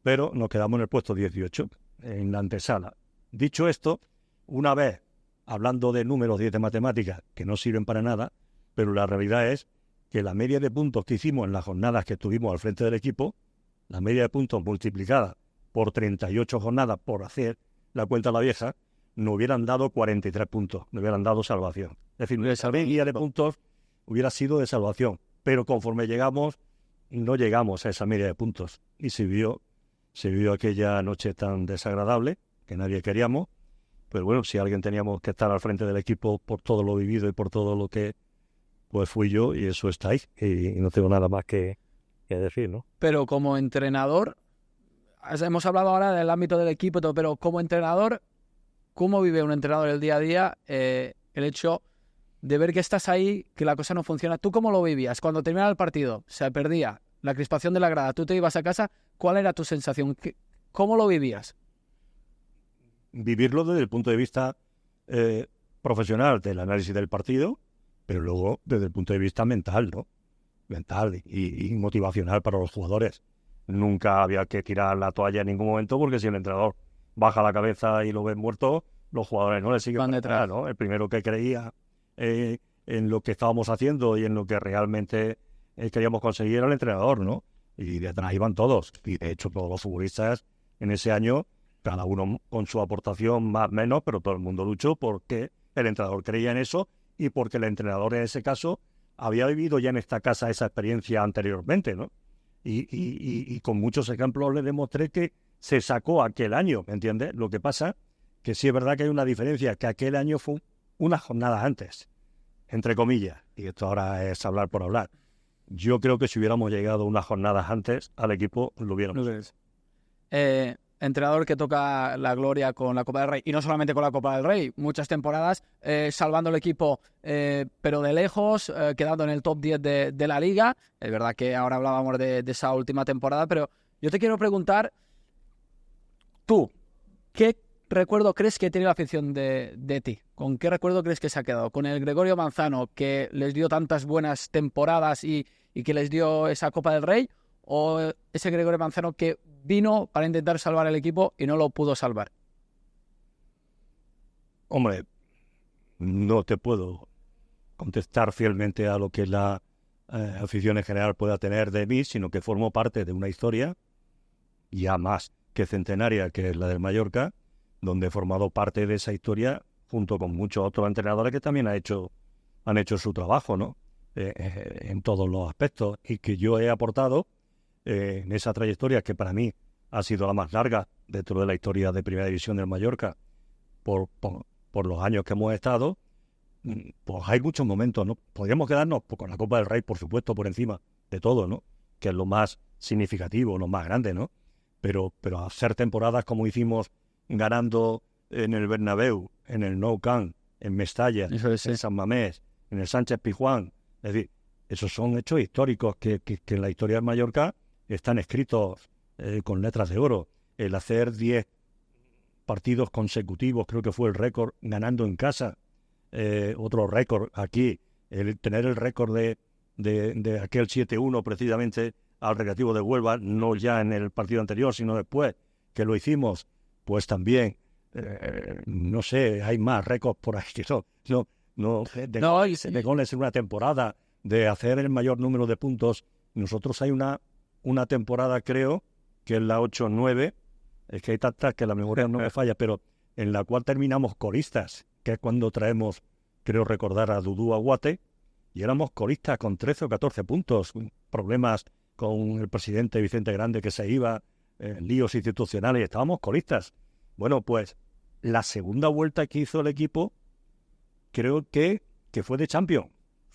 Pero nos quedamos en el puesto 18. en la antesala. Dicho esto, una vez hablando de números y de matemáticas que no sirven para nada, pero la realidad es que la media de puntos que hicimos en las jornadas que estuvimos al frente del equipo, la media de puntos multiplicada por 38 jornadas, por hacer la cuenta a la vieja, nos hubieran dado 43 puntos, nos hubieran dado salvación. Es decir, esa media de puntos hubiera sido de salvación, pero conforme llegamos, no llegamos a esa media de puntos. Y se vio aquella noche tan desagradable que nadie queríamos, pero bueno, si alguien teníamos que estar al frente del equipo por todo lo vivido y por todo lo que, pues fui yo, y eso está ahí, y no tengo nada más que decir, ¿no? Pero como entrenador, hemos hablado ahora del ámbito del equipo, pero como entrenador, ¿cómo vive un entrenador el día a día el hecho de ver que estás ahí, que la cosa no funciona? ¿Tú cómo lo vivías? Cuando terminaba el partido, se perdía la crispación de la grada, tú te ibas a casa, ¿cuál era tu sensación? ¿Cómo lo vivías? Vivirlo desde el punto de vista profesional del análisis del partido, pero luego desde el punto de vista mental, ¿no? Mental y motivacional para los jugadores. Nunca había que tirar la toalla en ningún momento, porque si el entrenador baja la cabeza y lo ven muerto, los jugadores no le siguen Van detrás, ¿no? El primero que creía en lo que estábamos haciendo y en lo que realmente queríamos conseguir era el entrenador, ¿no? Y detrás iban todos. Y de hecho todos los futbolistas en ese año, cada uno con su aportación más o menos, pero todo el mundo luchó porque el entrenador creía en eso y porque el entrenador en ese caso había vivido ya en esta casa esa experiencia anteriormente, ¿no? Y con muchos ejemplos le demostré que se sacó aquel año, ¿me entiendes? Lo que pasa que sí es verdad que hay una diferencia, que aquel año fue unas jornadas antes, entre comillas, y esto ahora es hablar por hablar. Yo creo que si hubiéramos llegado unas jornadas antes al equipo, lo hubiéramos. Entrenador que toca la gloria con la Copa del Rey, y no solamente con la Copa del Rey, muchas temporadas salvando el equipo, pero de lejos, quedando en el top 10 de la Liga. Es verdad que ahora hablábamos de esa última temporada, pero yo te quiero preguntar, tú, ¿qué recuerdo crees que tiene la afición de ti? ¿Con qué recuerdo crees que se ha quedado? ¿Con el Gregorio Manzano, que les dio tantas buenas temporadas y que les dio esa Copa del Rey? ¿O ese Gregorio Manzano que vino para intentar salvar el equipo y no lo pudo salvar? Hombre, no te puedo contestar fielmente a lo que la afición en general pueda tener de mí, sino que formo parte de una historia ya más que centenaria, que es la del Mallorca, donde he formado parte de esa historia junto con muchos otros entrenadores que también han hecho su trabajo, ¿no? En todos los aspectos, y que yo he aportado en esa trayectoria que para mí ha sido la más larga dentro de la historia de Primera División del Mallorca por los años que hemos estado. Pues hay muchos momentos, ¿no? Podríamos quedarnos con la Copa del Rey, por supuesto, por encima de todo, ¿no? Que es lo más significativo, lo más grande, ¿no? Pero hacer temporadas como hicimos ganando en el Bernabéu, en el Nou Camp, en Mestalla, en San Mamés, en el Sánchez Pizjuán, es decir, esos son hechos históricos que en la historia de Mallorca están escritos con letras de oro. El hacer 10 partidos consecutivos, creo que fue el récord, ganando en casa, otro récord aquí, el tener el récord de aquel 7-1 precisamente al Recreativo de Huelva, no ya en el partido anterior, sino después que lo hicimos, pues también, no sé, hay más récords por ahí que de goles en una temporada, de hacer el mayor número de puntos. Nosotros hay una temporada, creo, que es la 8-9, es que hay tantas que la memoria no me falla, pero en la cual terminamos coristas, que es cuando traemos, creo recordar, a Dudu Aguate, y éramos coristas con 13 o 14 puntos, problemas con el presidente Vicente Grande que se iba, líos institucionales, y estábamos coristas. Bueno, pues la segunda vuelta que hizo el equipo, creo que fue de Champions,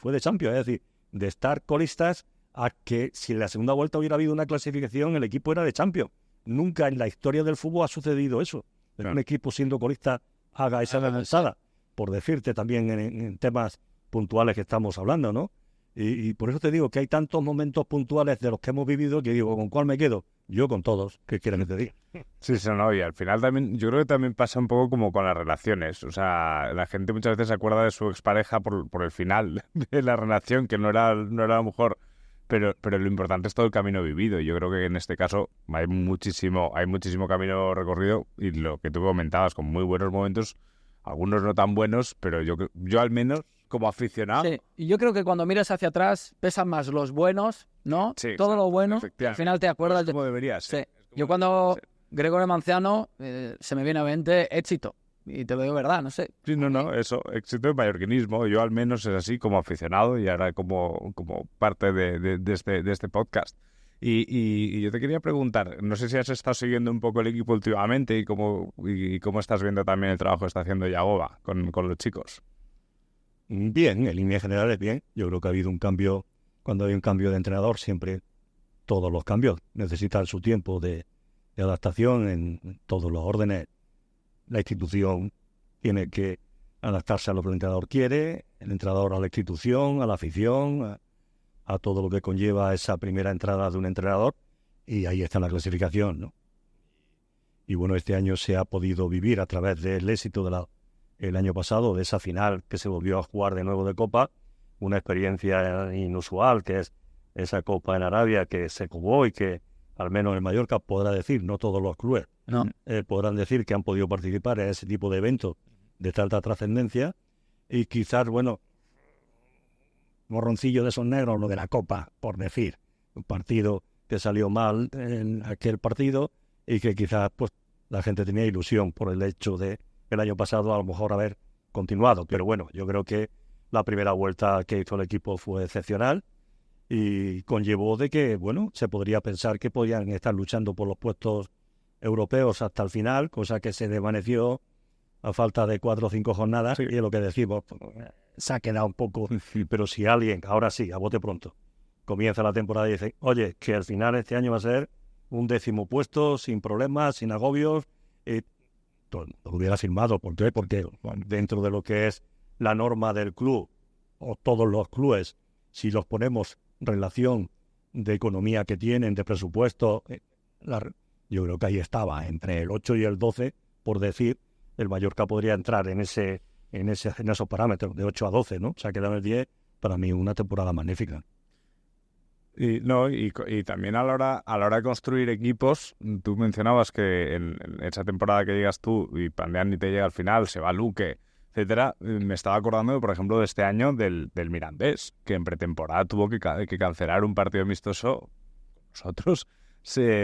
es decir, de estar colistas a que si en la segunda vuelta hubiera habido una clasificación, el equipo era de Champions. Nunca en la historia del fútbol ha sucedido eso. Claro. Un equipo siendo colista haga esa avanzada, por decirte también en temas puntuales que estamos hablando, ¿no? Y por eso te digo que hay tantos momentos puntuales de los que hemos vivido que digo, ¿con cuál me quedo? Yo con todos, ¿qué quieres que te diga? Sí, no, y al final también, yo creo que también pasa un poco como con las relaciones. O sea, la gente muchas veces se acuerda de su expareja por el final de la relación, que no era a lo mejor pero lo importante es todo el camino vivido. Y yo creo que en este caso hay muchísimo camino recorrido, y lo que tú comentabas, con muy buenos momentos, algunos no tan buenos, pero yo al menos como aficionado... Sí, y yo creo que cuando miras hacia atrás pesan más los buenos, ¿no? Sí, todo lo bueno, al final te acuerdas como debería ser. Sí. Yo cuando Gregorio Manciano se me viene a mente éxito, y te lo digo verdad, no sé. Sí, no, eso, éxito de mallorquinismo. Yo al menos es así como aficionado y ahora como parte de este podcast. Y yo te quería preguntar, no sé si has estado siguiendo un poco el equipo últimamente y cómo estás viendo también el trabajo que está haciendo Yagoba con los chicos. Bien, en líneas generales bien. Yo creo que ha habido un cambio. Cuando hay un cambio de entrenador, siempre todos los cambios necesitan su tiempo de adaptación en todos los órdenes. La institución tiene que adaptarse a lo que el entrenador quiere, el entrenador a la institución, a la afición, a todo lo que conlleva esa primera entrada de un entrenador, y ahí está la clasificación, ¿no? Y bueno, este año se ha podido vivir a través del éxito el año pasado, de esa final que se volvió a jugar de nuevo de Copa, una experiencia inusual, que es esa Copa en Arabia que se jugó y que al menos en Mallorca podrá decir, no todos los clubes podrán decir que han podido participar en ese tipo de eventos de tanta trascendencia, y quizás, bueno, morroncillo de esos negros, lo de la Copa, por decir, un partido que salió mal en aquel partido y que quizás pues la gente tenía ilusión por el hecho de el año pasado a lo mejor haber continuado, pero bueno, yo creo que la primera vuelta que hizo el equipo fue excepcional y conllevó de que, bueno, se podría pensar que podían estar luchando por los puestos europeos hasta el final, cosa que se desvaneció a falta de 4 o 5 jornadas, y es lo que decimos, se ha quedado un poco, pero si alguien, ahora sí, a bote pronto, comienza la temporada y dice, oye, que al final este año va a ser un 10º puesto, sin problemas, sin agobios, lo hubiera firmado. ¿Por qué? Porque dentro de lo que es la norma del club, o todos los clubes, si los ponemos relación de economía que tienen, de presupuesto, yo creo que ahí estaba, entre el 8 y el 12, por decir, el Mallorca podría entrar en esos parámetros, de 8 a 12, ¿no? O sea, quedar en el 10, para mí, una temporada magnífica. Y también a la hora de construir equipos, tú mencionabas que en esa temporada que llegas tú y Pandean y te llega al final, se va Luque, etcétera. Me estaba acordando, por ejemplo, de este año del Mirandés, que en pretemporada tuvo que cancelar un partido amistoso nosotros,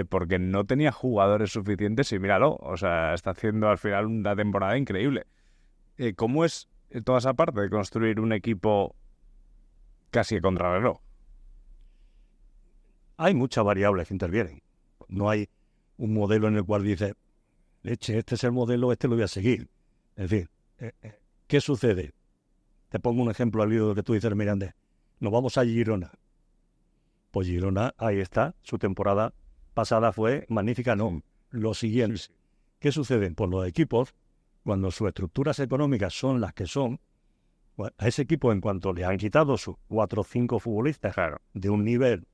porque no tenía jugadores suficientes, y míralo, o sea, está haciendo al final una temporada increíble. ¿Cómo es toda esa parte de construir un equipo casi a contrarreloj? Hay muchas variables que intervienen. No hay un modelo en el cual dice, leche, este es el modelo, este lo voy a seguir. Es decir, ¿qué sucede? Te pongo un ejemplo al lío que tú dices, Mirandés. Nos vamos a Girona. Pues Girona, ahí está, su temporada pasada fue magnífica, no. Lo siguiente, ¿qué sucede? Pues los equipos, cuando sus estructuras económicas son las que son, pues a ese equipo, en cuanto le han quitado sus 4 o 5 futbolistas de un nivel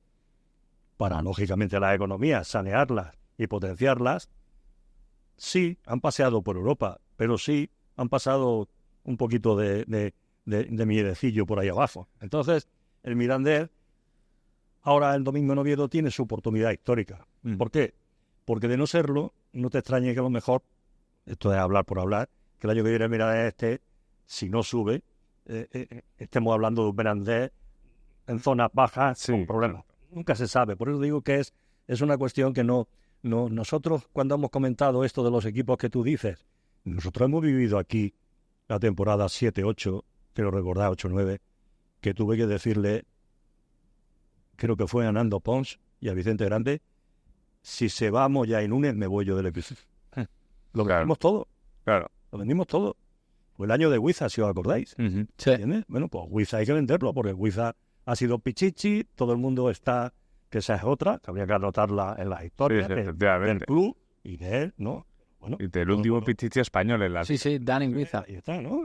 para, lógicamente, las economías, sanearlas y potenciarlas, sí, han paseado por Europa, pero sí han pasado un poquito de miedecillo por ahí abajo. Entonces, el Mirandés, ahora el domingo en Oviedo, tiene su oportunidad histórica. ¿Por qué? Porque de no serlo, no te extrañe que a lo mejor, esto es hablar por hablar, que el año que viene el Mirandés si no sube, estemos hablando de un Mirandés en zonas bajas sin problemas. Nunca se sabe. Por eso digo que es una cuestión que no nosotros, cuando hemos comentado esto de los equipos que tú dices, nosotros hemos vivido aquí la temporada 7-8, quiero recordar 8-9, que tuve que decirle, creo que fue a Nando Pons y a Vicente Grande, si se va a Moya y Núñez, me voy yo del equipo. Lo vendimos todo. Claro. Lo vendimos todo. Fue el año de Huiza, si os acordáis. Sí. ¿Entiendes? Bueno, pues Huiza hay que venderlo, porque Huiza ha sido pichichi, todo el mundo está, que esa es otra, que habría que anotarla en las historias del club y de él, ¿no? Bueno, y del último pichichi español en la... Sí, Dani Huiza. Ahí está, ¿no?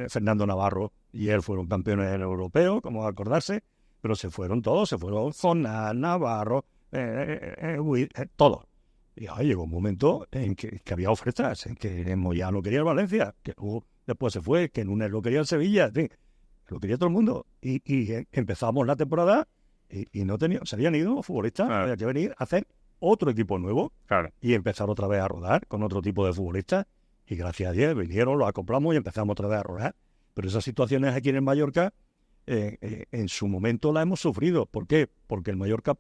Fernando Navarro y él fueron campeones en el europeo, como acordarse, pero se fueron todos, se fueron Zonal, Navarro, todos. Y ahí llegó un momento en que había ofertas, en que Moyá lo quería el Valencia, que luego después se fue, que Núñez lo quería el Sevilla, en fin, lo quería todo el mundo. Y empezamos la temporada Y no tenían, se habían ido los futbolistas, Claro. había que venir a hacer otro equipo nuevo Claro. y empezar otra vez a rodar con otro tipo de futbolistas. Y gracias a Dios vinieron, los acoplamos y empezamos otra vez a rodar. Pero esas situaciones aquí en el Mallorca, en su momento las hemos sufrido. ¿Por qué? Porque el Mallorca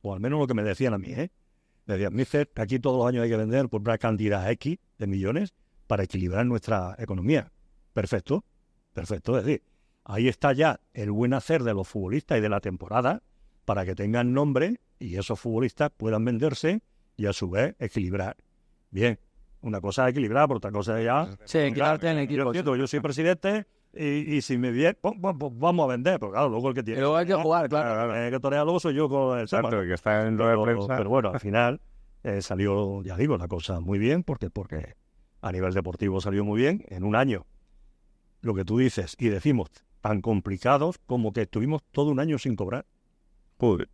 o al menos lo que me decían a mí, me decían, mister, que aquí todos los años hay que vender por una cantidad X de millones para equilibrar nuestra economía. Perfecto, perfecto. Es decir, ahí está ya el buen hacer de los futbolistas y de la temporada para que tengan nombre y esos futbolistas puedan venderse y a su vez equilibrar. Bien, una cosa es equilibrar, por otra cosa es ya... Sí, quedarte en el Yo equipo. entiendo, yo soy presidente y si me viene, pues vamos a vender, pero claro, luego el que Y tiene... luego hay que jugar, claro. El que torea luego soy yo con el tema, Exacto, ¿no? que está en rueda de Pero, prensa. pero bueno, al final salió, ya digo, la cosa muy bien, porque a nivel deportivo salió muy bien. En un año, lo que tú dices y decimos, tan complicados como que estuvimos todo un año sin cobrar. Joder.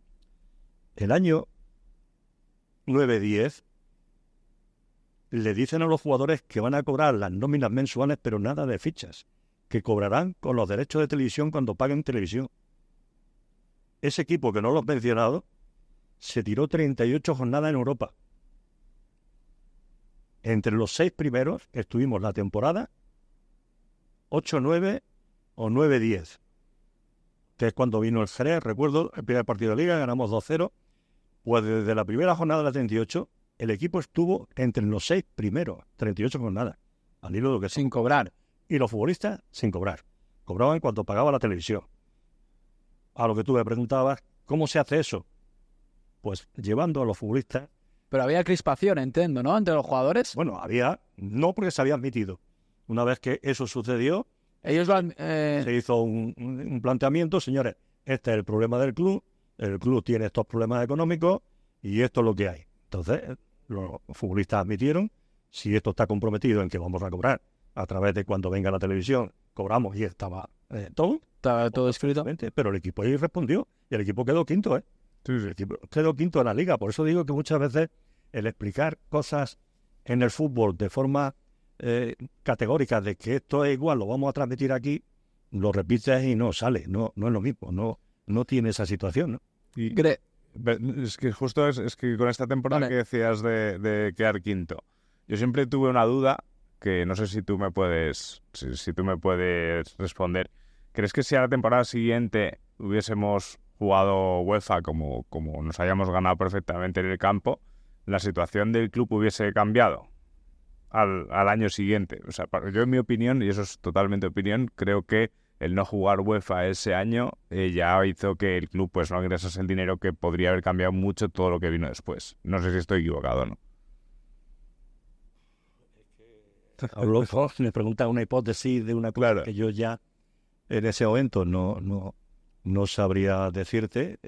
El año 9-10 le dicen a los jugadores que van a cobrar las nóminas mensuales, pero nada de fichas, que cobrarán con los derechos de televisión cuando paguen televisión. Ese equipo que no los he mencionado se tiró 38 jornadas en Europa. Entre los 6 primeros estuvimos la temporada 8-9 o 9-10, que es cuando vino el Jerez. Recuerdo el primer partido de Liga, ganamos 2-0. Pues desde la primera jornada de la 38, el equipo estuvo entre los 6 primeros, 38 jornadas, al hilo de lo que Sin cobrar. y los futbolistas sin cobrar. Cobraban cuando pagaba la televisión. A lo que tú me preguntabas, ¿cómo se hace eso? Pues llevando a los futbolistas. Pero había crispación, entiendo, ¿no? Entre los jugadores. Bueno, no porque se había admitido. Una vez que eso sucedió, Ellos van... se hizo un planteamiento, señores, este es el problema del club, el club tiene estos problemas económicos y esto es lo que hay. Entonces, los futbolistas admitieron, si esto está comprometido en que vamos a cobrar a través de cuando venga la televisión, cobramos y estaba todo. Estaba todo escrito. Pero el equipo ahí respondió y el equipo quedó quinto, Sí, El equipo quedó quinto en la liga. Por eso digo que muchas veces el explicar cosas en el fútbol de forma categórica de que esto es igual, lo vamos a transmitir aquí, lo repites y no sale, no es lo mismo, no tiene esa situación, ¿no? Y Gre- es que justo es que con esta temporada Vale. que decías de quedar quinto, yo siempre tuve una duda que no sé si tú me puedes, si tú me puedes responder. ¿Crees que si a la temporada siguiente hubiésemos jugado UEFA como nos hayamos ganado perfectamente en el campo, la situación del club hubiese cambiado al año siguiente? O sea, yo en mi opinión, y eso es totalmente opinión, creo que el no jugar UEFA ese año ya hizo que el club pues no ingresase el dinero, que podría haber cambiado mucho todo lo que vino después. No sé si estoy equivocado o no. Me pregunta una hipótesis de una cosa que yo ya en ese momento no sabría decirte,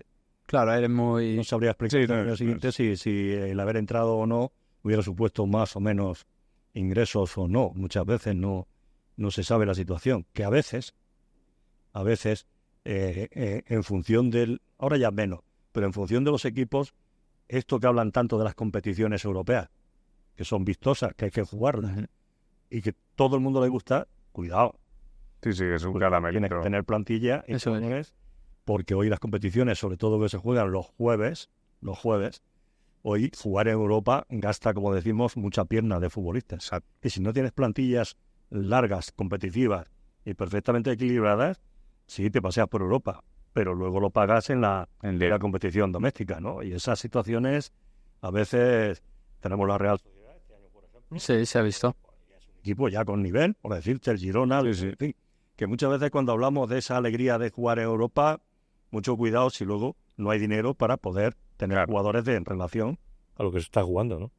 Claro, eres muy... no sabría explicar Sí, no, al año siguiente si el haber entrado o no hubiera supuesto más o menos ingresos o no. Muchas veces no se sabe la situación, que a veces en función ahora ya menos, pero en función de los equipos, esto que hablan tanto de las competiciones europeas, que son vistosas, que hay que jugarlas, y que todo el mundo le gusta, cuidado. Sí, es un Tienes caramelito. que tener plantilla, y Eso es. jugadores, porque hoy las competiciones, sobre todo que se juegan los jueves, hoy jugar en Europa gasta, como decimos, mucha pierna de futbolistas. Exacto. Y si no tienes plantillas largas, competitivas y perfectamente equilibradas, sí te paseas por Europa, pero luego lo pagas en la competición doméstica, ¿no? Y esas situaciones, a veces tenemos la Real Sociedad este año, por ejemplo, Sí, se ha visto. equipo ya con nivel, por decirte, el Girona, en fin, que muchas veces cuando hablamos de esa alegría de jugar en Europa, mucho cuidado si luego no hay dinero para poder tener jugadores en relación a lo que se está jugando, ¿no?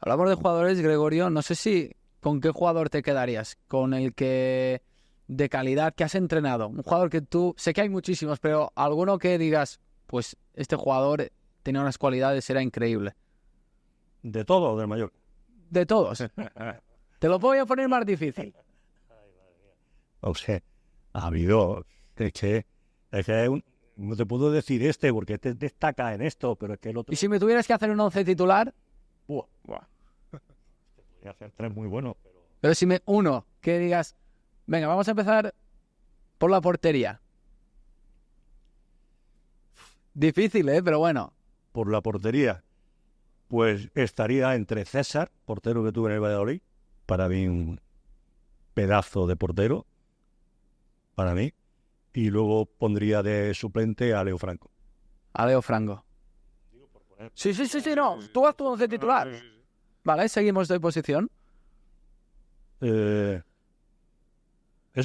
Hablamos de jugadores, Gregorio. No sé si con qué jugador te quedarías. Con el que de calidad que has entrenado. Un jugador que tú... Sé que hay muchísimos, pero alguno que digas, pues este jugador tenía unas cualidades, era increíble. ¿De todo o del Mallorca? De todos. Te lo voy a poner más difícil. O sea, ha habido... Es que no te puedo decir porque este destaca en esto, pero es que el otro... Y si me tuvieras que hacer un 11 titular, Buah. Podría hacer 3 muy buenos, pero si uno que digas, venga, vamos a empezar por la portería. Difícil, pero bueno. Por la portería, pues estaría entre César, portero que tuve en el Valladolid, para mí un pedazo de portero, para mí, y luego pondría de suplente a Leo Franco. A Leo Franco. Sí, no. Tú haz tu 11 titular. Vale, seguimos de posición. Es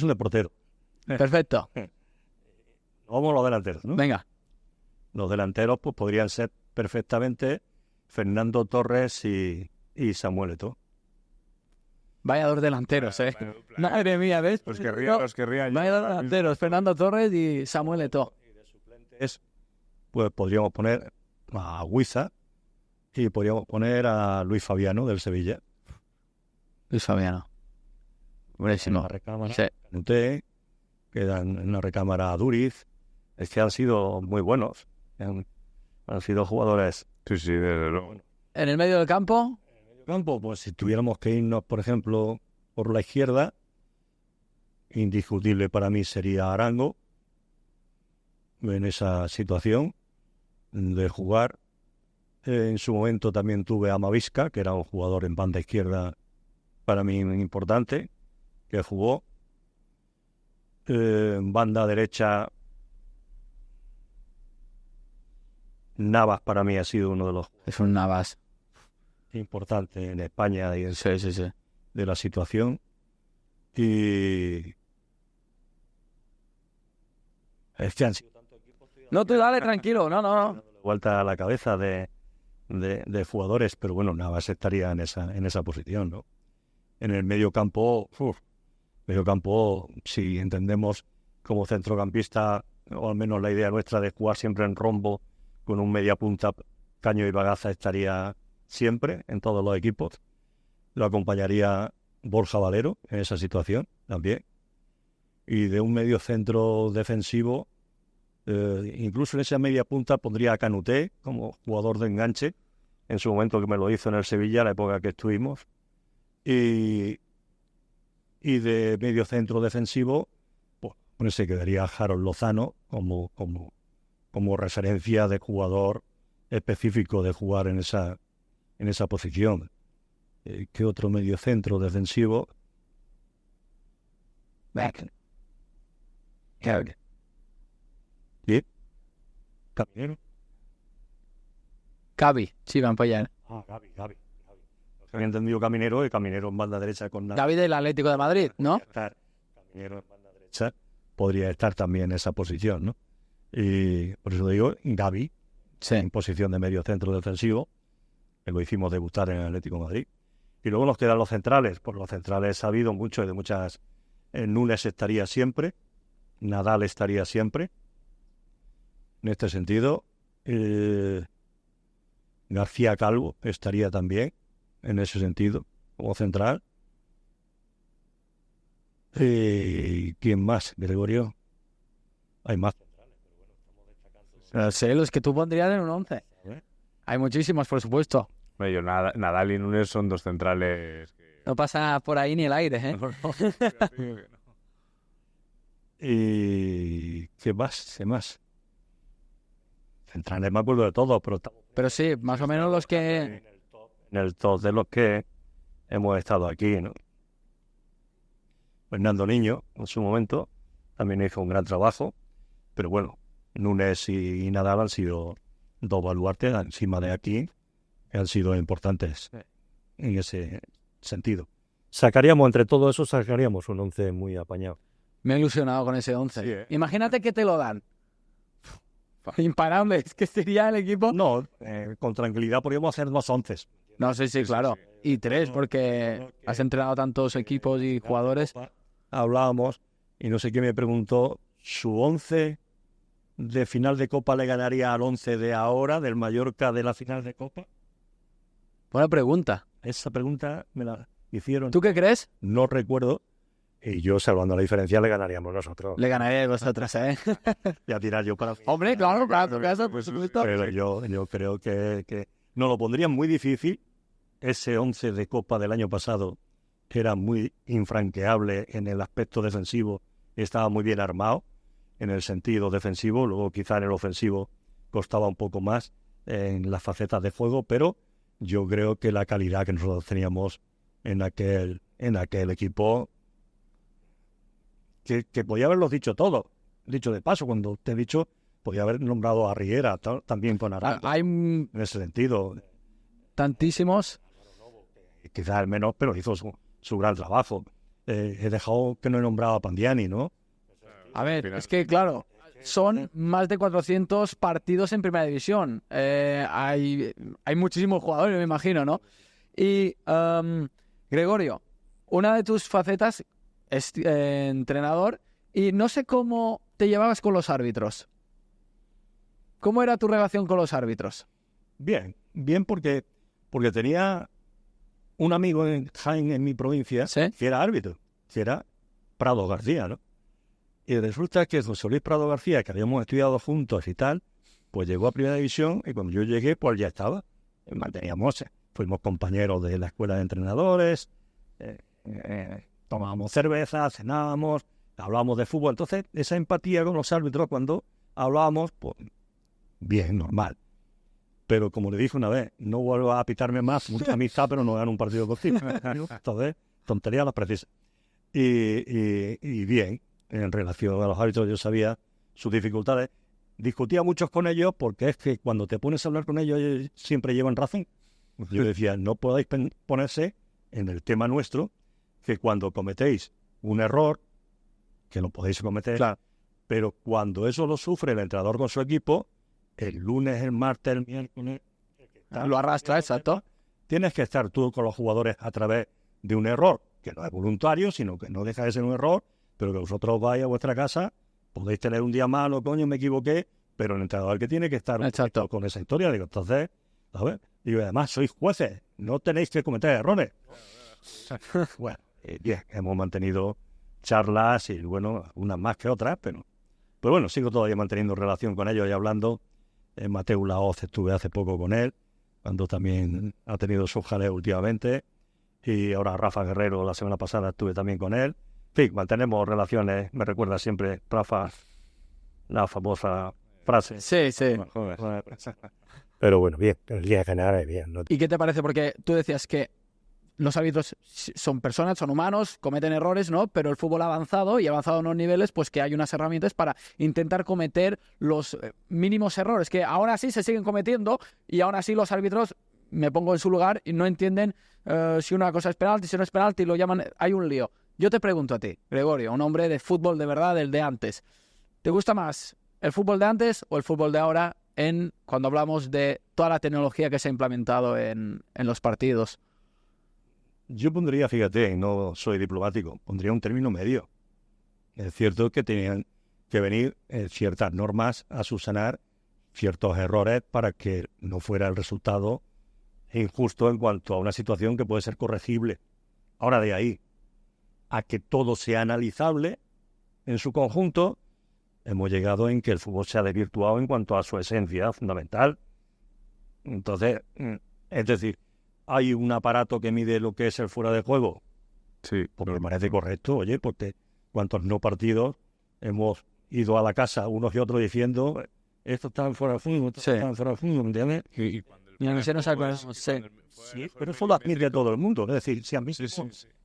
un de portero. Perfecto. Vamos a los delanteros, ¿no? Venga. Los delanteros pues podrían ser perfectamente Fernando Torres y Samuel Eto'o. Vaya dos delanteros, Madre mía, ¿ves? Los querría yo. Vaya dos delanteros, Fernando Torres y Samuel Eto'o. Y de suplentes, pues podríamos poner a Huiza y podríamos poner a Luis Fabiano del Sevilla. Luis Fabiano. Buenísimo. En la recámara, Sí. Canuté, quedan en la recámara a Duriz. Es que han sido muy buenos. Han sido jugadores. Sí, desde luego. En el medio del campo, Campo, pues si tuviéramos que irnos, por ejemplo, por la izquierda, indiscutible para mí sería Arango en esa situación de jugar. En su momento también tuve a Mavisca, que era un jugador en banda izquierda para mí importante, que jugó. En banda derecha, Navas para mí ha sido uno de los es un Navas. importantes en España y Sí. de la situación. Y es que han sido tantos equipos. No, tú dale, tranquilo. No. Dándole vuelta a la cabeza de jugadores, pero bueno, Navas estaría en esa posición, ¿no? En el medio campo, si entendemos como centrocampista, o al menos la idea nuestra de jugar siempre en rombo con un media punta, Caño y Bagaza estaría siempre en todos los equipos. Lo acompañaría Borja Valero en esa situación también. Y de un medio centro defensivo, incluso en esa media punta pondría a Canuté como jugador de enganche, en su momento que me lo hizo en el Sevilla, la época que estuvimos. Y de medio centro defensivo, pues se quedaría Harold Lozano como referencia de jugador específico de jugar en esa posición. ¿Qué otro medio centro defensivo? ¿Sí? ¿Caminero? Gavi, sí, van para allá. Gavi. Había entendido Caminero y Caminero en banda derecha con Gavi del Atlético de Madrid, ¿no? Caminero en banda derecha podría estar también en esa posición, ¿no? Y por eso digo, Gavi Sí. en posición de medio centro defensivo, que lo hicimos debutar en el Atlético de Madrid. Y luego nos quedan los centrales. Por los centrales ha habido mucho de muchas. Nunes estaría siempre, Nadal estaría siempre. En este sentido, García Calvo estaría también en ese sentido, como central. ¿Quién más, Gregorio? Hay más centrales, pero bueno, estamos destacando. Sí, los que tú pondrías en un 11. Hay muchísimos, por supuesto. Yo, Nadal y Núñez son dos centrales. No pasa por ahí ni el aire, ¿Y qué más? Centrales me acuerdo de todos, pero sí, más o menos los que... En el top de los que hemos estado aquí, ¿no? Fernando Niño, en su momento, también hizo un gran trabajo, pero bueno, Núñez y Nadal han sido dos baluartes encima de aquí, que han sido importantes en ese sentido. Entre todo eso, sacaríamos un 11 muy apañado. Me he ilusionado con ese 11. Sí, Imagínate que te lo dan. Imparable, es que sería el equipo... No, con tranquilidad podríamos hacer 2 11. No, sí, claro. Y 3, porque has entrenado tantos equipos y jugadores. Hablábamos, y no sé quién me preguntó, ¿su 11 de final de Copa le ganaría al 11 de ahora, del Mallorca de la final de Copa? Buena pregunta. Esa pregunta me la hicieron. ¿Tú qué crees? No recuerdo. Y yo, salvando la diferencia, le ganaríamos nosotros. Le ganaré a vosotras, Y a tirar yo para... Hombre, claro, por supuesto. Pero yo creo que nos lo pondrían muy difícil. Ese 11 de Copa del año pasado, que era muy infranqueable en el aspecto defensivo, estaba muy bien armado en el sentido defensivo, luego quizá en el ofensivo costaba un poco más en las facetas de juego, pero yo creo que la calidad que nosotros teníamos en aquel equipo, que podía haberlos dicho todo. Dicho de paso, cuando te he dicho, podía haber nombrado a Riera también con Arango. Hay En ese sentido, tantísimos. quizás el menos, pero hizo su gran trabajo. He dejado que no he nombrado a Pandiani, ¿no? A ver, es que claro, son más de 400 partidos en Primera División. Hay muchísimos jugadores, me imagino, ¿no? Y, Gregorio, una de tus facetas es entrenador, y no sé cómo te llevabas con los árbitros. ¿Cómo era tu relación con los árbitros? Bien porque tenía un amigo en Jaén, en mi provincia, ¿Sí? que era árbitro, que era Prado García, ¿no? Y resulta que José Luis Prado García, que habíamos estudiado juntos y tal, pues llegó a Primera División, y cuando yo llegué, pues ya estaba. Fuimos compañeros de la escuela de entrenadores, tomábamos cerveza, cenábamos, hablábamos de fútbol. Entonces, esa empatía con los árbitros cuando hablábamos, pues bien, normal. Pero como le dije una vez, no vuelva a pitarme más, mucha amistad, pero no gano un partido contigo. Entonces, tonterías las precisas. Y bien, en relación a los árbitros, yo sabía sus dificultades. Discutía mucho con ellos porque es que cuando te pones a hablar con ellos siempre llevan razón. Yo decía, no podéis ponerse en el tema nuestro, que cuando cometéis un error, que lo podéis cometer, Claro. pero cuando eso lo sufre el entrenador con su equipo, el lunes, el martes, el miércoles, Lo arrastra, exacto. tienes que estar tú con los jugadores a través de un error, que no es voluntario, sino que no deja de ser un error, pero que vosotros vais a vuestra casa, podéis tener un día malo, coño, me equivoqué, pero el entrenador que tiene que estar Exacto. con esa historia, digo, entonces, a ver, digo, además sois jueces, no tenéis que cometer errores. Bueno, bien, hemos mantenido charlas y, bueno, unas más que otras, pero bueno, sigo todavía manteniendo relación con ellos y hablando. Mateu Laoz estuve hace poco con él, cuando también ha tenido sus jaleos últimamente, y ahora Rafa Guerrero, la semana pasada estuve también con él. En fin, mantenemos relaciones, me recuerda siempre Rafa la famosa frase. Sí, sí. Joder. Pero bueno, bien, en línea general bien. ¿No? ¿Y qué te parece? Porque tú decías que los árbitros son personas, son humanos, cometen errores, ¿no? Pero el fútbol ha avanzado y ha avanzado a unos niveles, pues que hay unas herramientas para intentar cometer los mínimos errores, que aún así se siguen cometiendo, y aún así los árbitros, me pongo en su lugar, y no entienden si una cosa es penalti, si no es penalti, lo llaman, hay un lío. Yo te pregunto a ti, Gregorio, un hombre de fútbol de verdad, del de antes. ¿Te gusta más el fútbol de antes o el fútbol de ahora cuando hablamos de toda la tecnología que se ha implementado en los partidos? Yo pondría, fíjate, no soy diplomático, pondría un término medio. Es cierto que tenían que venir ciertas normas a subsanar ciertos errores para que no fuera el resultado injusto en cuanto a una situación que puede ser corregible. Ahora, de ahí a que todo sea analizable en su conjunto, hemos llegado en que el fútbol se ha desvirtuado en cuanto a su esencia fundamental. Entonces, es decir, hay un aparato que mide lo que es el fuera de juego. Sí, Pues me parece correcto, oye, porque cuántos no partidos hemos ido a la casa unos y otros diciendo esto está en fuera de juego, esto Sí. está en fuera de juego, ¿me entiendes? Y cuando Y aún así nos acordamos, sí. Sí, pero eso lo admite todo el mundo. Es decir, si a mí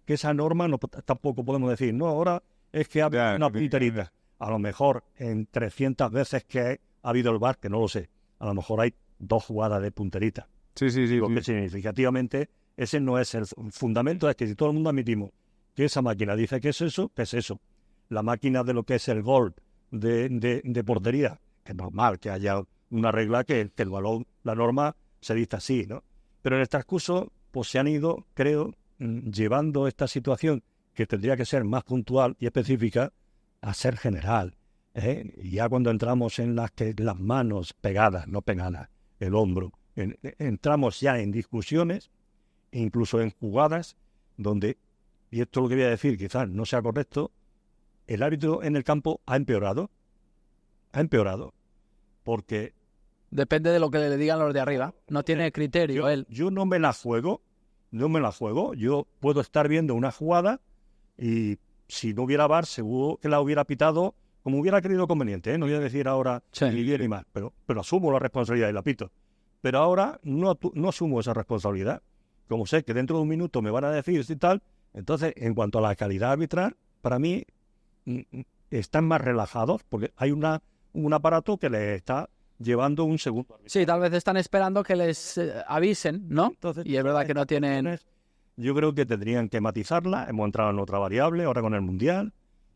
que esa norma tampoco podemos decir, no, ahora es que ha habido una punterita. A lo mejor en 300 veces que ha habido el VAR, que no lo sé, a lo mejor hay 2 jugadas de punterita. Sí. Porque significativamente ese no es el fundamento, es que si todo el mundo admitimos que esa máquina dice que es eso, ¿qué es eso? La máquina de lo que es el gol de portería, que es normal que haya una regla que el balón, la norma se dicta así, ¿no? Pero en el transcurso, pues se han ido, creo, llevando esta situación que tendría que ser más puntual y específica a ser general. Y ya cuando entramos en las manos pegadas, no pegadas, el hombro, entramos ya en discusiones, incluso en jugadas, donde, y esto es lo que voy a decir, quizás no sea correcto, el árbitro en el campo ha empeorado, porque Depende de lo que le digan los de arriba. No tiene criterio él. yo no me la juego, yo puedo estar viendo una jugada y si no hubiera VAR seguro que la hubiera pitado como hubiera creído conveniente, ¿eh? No voy a decir ahora Sí. ni bien ni mal, pero asumo la responsabilidad y la pito. Pero ahora no asumo esa responsabilidad. Como sé que dentro de un minuto me van a decir y tal, entonces, en cuanto a la calidad arbitral, para mí están más relajados porque hay un aparato que les está llevando un segundo árbitro. Sí, tal vez están esperando que les avisen, ¿no? Entonces, Y es verdad que no tienen... Yo creo que tendrían que matizarla. Hemos entrado en otra variable, ahora con el Mundial,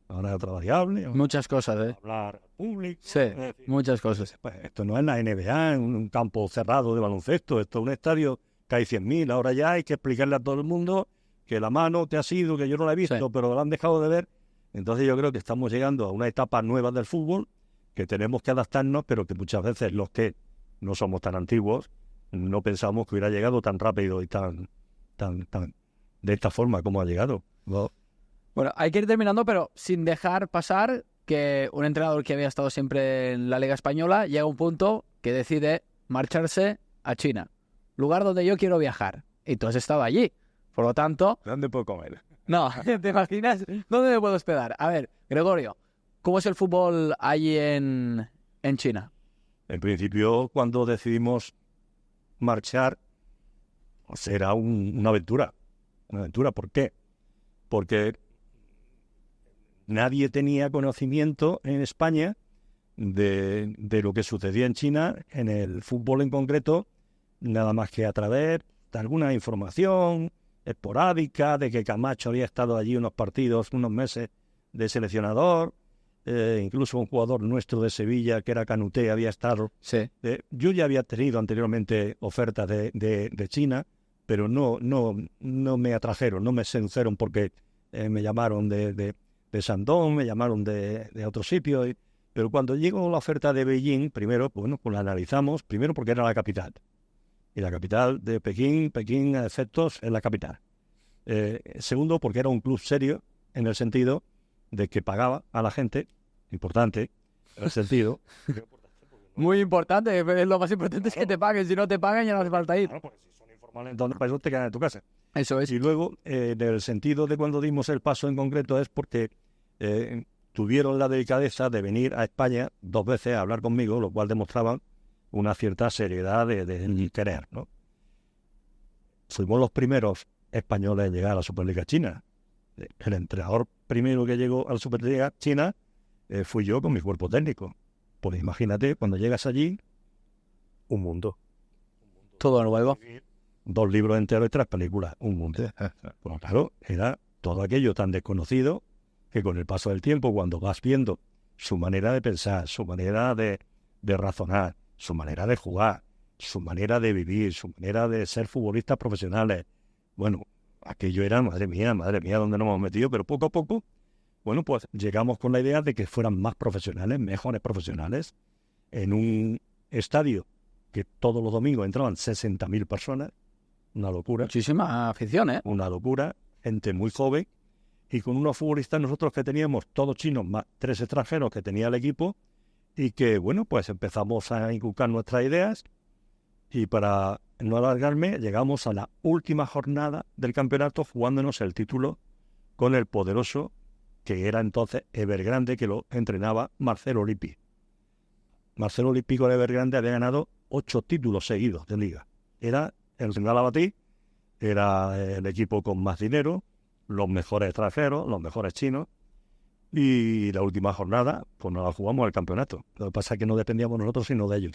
ahora otra variable. Muchas cosas, ¿eh? Hablar al público. Sí, es decir, muchas cosas. pues esto no es la NBA, en un campo cerrado de baloncesto, esto es un estadio que hay 100.000. Ahora ya hay que explicarle a todo el mundo que la mano que ha sido, que yo no la he visto, Sí. pero la han dejado de ver. Entonces yo creo que estamos llegando a una etapa nueva del fútbol, que tenemos que adaptarnos, pero que muchas veces los que no somos tan antiguos no pensamos que hubiera llegado tan rápido y tan de esta forma como ha llegado. ¿No? Bueno, hay que ir terminando, pero sin dejar pasar que un entrenador que había estado siempre en la Liga Española llega a un punto que decide marcharse a China, lugar donde yo quiero viajar. Y tú has estado allí. Por lo tanto, ¿Dónde puedo comer? no, ¿te imaginas? ¿Dónde me puedo hospedar? A ver, Gregorio, ¿cómo es el fútbol allí en China? En principio, cuando decidimos marchar, pues era una aventura. Una aventura, ¿por qué? Porque nadie tenía conocimiento en España de lo que sucedía en China, en el fútbol en concreto, nada más que a través de alguna información esporádica de que Camacho había estado allí unos partidos, unos meses de seleccionador, incluso un jugador nuestro de Sevilla, que era Canuté, había estado. Sí. Yo ya había tenido anteriormente ofertas de China, pero no me atrajeron, no me sedujeron porque me llamaron de Shandong, me llamaron de otro sitio. Pero cuando llegó la oferta de Beijing, primero, pues la analizamos, primero porque era la capital. Y la capital de Pekín a efectos es la capital. Segundo, porque era un club serio en el sentido de que pagaba a la gente, importante, en el sentido... Muy importante, lo más importante es que te paguen, si no te pagan ya no hace falta ir. Claro, porque si son informales, entonces para eso te quedan en tu casa. Eso es. Y luego, en el sentido de cuando dimos el paso en concreto es porque tuvieron la delicadeza de venir a España 2 veces a hablar conmigo, lo cual demostraban una cierta seriedad de querer, ¿no? Fuimos los primeros españoles en llegar a la Superliga China. El entrenador primero que llegó a la Superliga China fui yo con mi cuerpo técnico. Pues imagínate, cuando llegas allí, un mundo. Todo nuevo. 2 libros enteros y 3 películas, un mundo. Pues claro, era todo aquello tan desconocido que con el paso del tiempo, cuando vas viendo su manera de pensar, su manera de razonar, su manera de jugar, su manera de vivir, su manera de ser futbolistas profesionales, bueno, aquello era, madre mía, dónde nos hemos metido, pero poco a poco, bueno, pues llegamos con la idea de que fueran más profesionales, mejores profesionales, en un estadio que todos los domingos entraban 60.000 personas, una locura. Muchísima afición, ¿eh? Una locura, gente muy joven, y con unos futbolistas nosotros que teníamos, todos chinos, más 3 extranjeros que tenía el equipo, y que, bueno, pues empezamos a inculcar nuestras ideas, y para no alargarme, llegamos a la última jornada del campeonato jugándonos el título con el poderoso, que era entonces Evergrande, que lo entrenaba Marcelo Lippi. Marcelo Lippi con Evergrande había ganado 8 títulos seguidos de liga. Era el Real Abatí, era el equipo con más dinero, los mejores extranjeros, los mejores chinos, y la última jornada, pues nos la jugamos al campeonato. Lo que pasa es que no dependíamos nosotros, sino de ellos.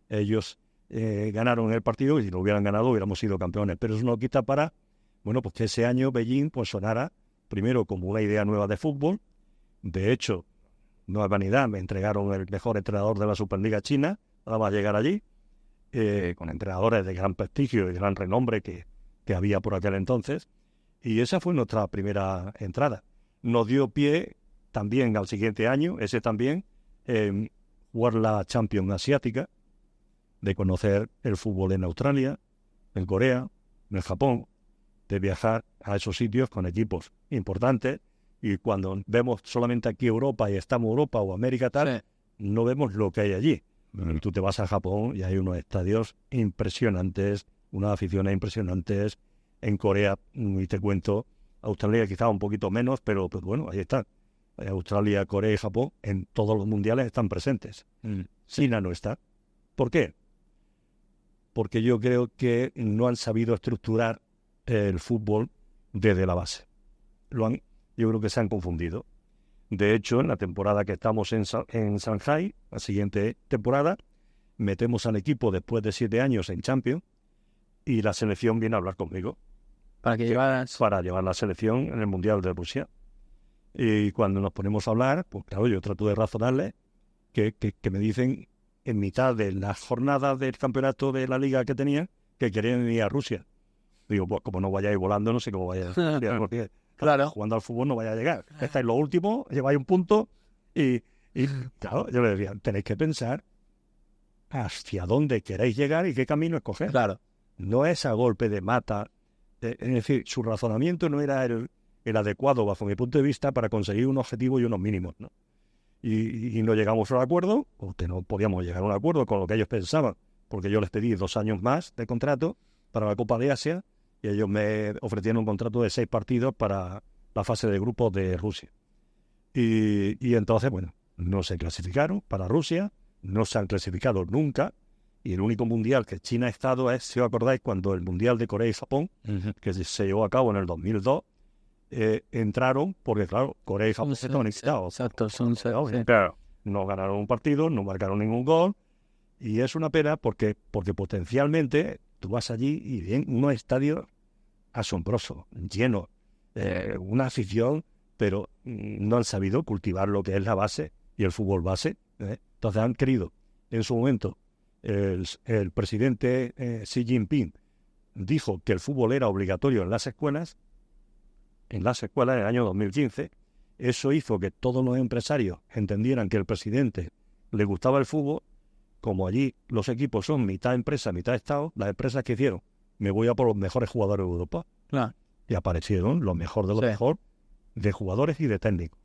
Ellos ganaron el partido, y si no hubieran ganado hubiéramos sido campeones. Pero eso no quita para, bueno, pues que ese año Beijing pues sonara primero como una idea nueva de fútbol. De hecho, no es vanidad, me entregaron el mejor entrenador de la Superliga China, nada más llegar allí, con entrenadores de gran prestigio y gran renombre que había por aquel entonces. Y esa fue nuestra primera entrada. Nos dio pie también al siguiente año, ese también, jugar la Champions Asiática, de conocer el fútbol en Australia, en Corea, en Japón, de viajar a esos sitios con equipos importantes. Y cuando vemos solamente aquí Europa y estamos Europa o América tal, Sí. no vemos lo que hay allí. Tú te vas a Japón y hay unos estadios impresionantes, unas aficiones impresionantes. En Corea, y te cuento, Australia quizá un poquito menos, pero pues bueno, ahí está. Australia, Corea y Japón, en todos los mundiales están presentes. China no está. ¿Por qué? Porque yo creo que no han sabido estructurar el fútbol desde la base. Yo creo que se han confundido. De hecho, en la temporada que estamos en Shanghai, la siguiente temporada, metemos al equipo después de 7 años en Champions y la selección viene a hablar conmigo. Para llevar la selección en el Mundial de Rusia. Y cuando nos ponemos a hablar, pues claro, yo trato de razonarles que me dicen en mitad de las jornadas del campeonato de la liga que tenían que querían ir a Rusia. Digo, pues como no vayáis volando, no sé cómo vayáis. Porque claro, jugando al fútbol no vaya a llegar. Estáis los últimos, lleváis un punto y claro, yo les decía, tenéis que pensar hacia dónde queréis llegar y qué camino escoger. Claro. No es a golpe de mata. Es decir, su razonamiento no era el adecuado bajo mi punto de vista para conseguir un objetivo y unos mínimos, ¿no? Y no llegamos a un acuerdo, porque no podíamos llegar a un acuerdo con lo que ellos pensaban, porque yo les pedí 2 años más de contrato para la Copa de Asia y ellos me ofrecieron un contrato de 6 partidos para la fase de grupos de Rusia. Y entonces, bueno, no se clasificaron para Rusia, no se han clasificado nunca, y el único mundial que China ha estado es, si os acordáis, cuando el mundial de Corea y Japón, que se llevó a cabo en el 2002, entraron, porque claro, Corea y Japón estaban excitados. Exacto, son sí. Claro. No ganaron un partido, no marcaron ningún gol, y es una pena porque potencialmente tú vas allí y ven unos estadios asombrosos, llenos, una afición, pero no han sabido cultivar lo que es la base y el fútbol base. Entonces han querido, en su momento, el presidente Xi Jinping dijo que el fútbol era obligatorio en las escuelas en el año 2015. Eso hizo que todos los empresarios entendieran que al presidente le gustaba el fútbol. Como allí los equipos son mitad empresa, mitad Estado, las empresas que hicieron, me voy a por los mejores jugadores de Europa. Claro. Y aparecieron los mejor de los mejor de jugadores y de técnicos.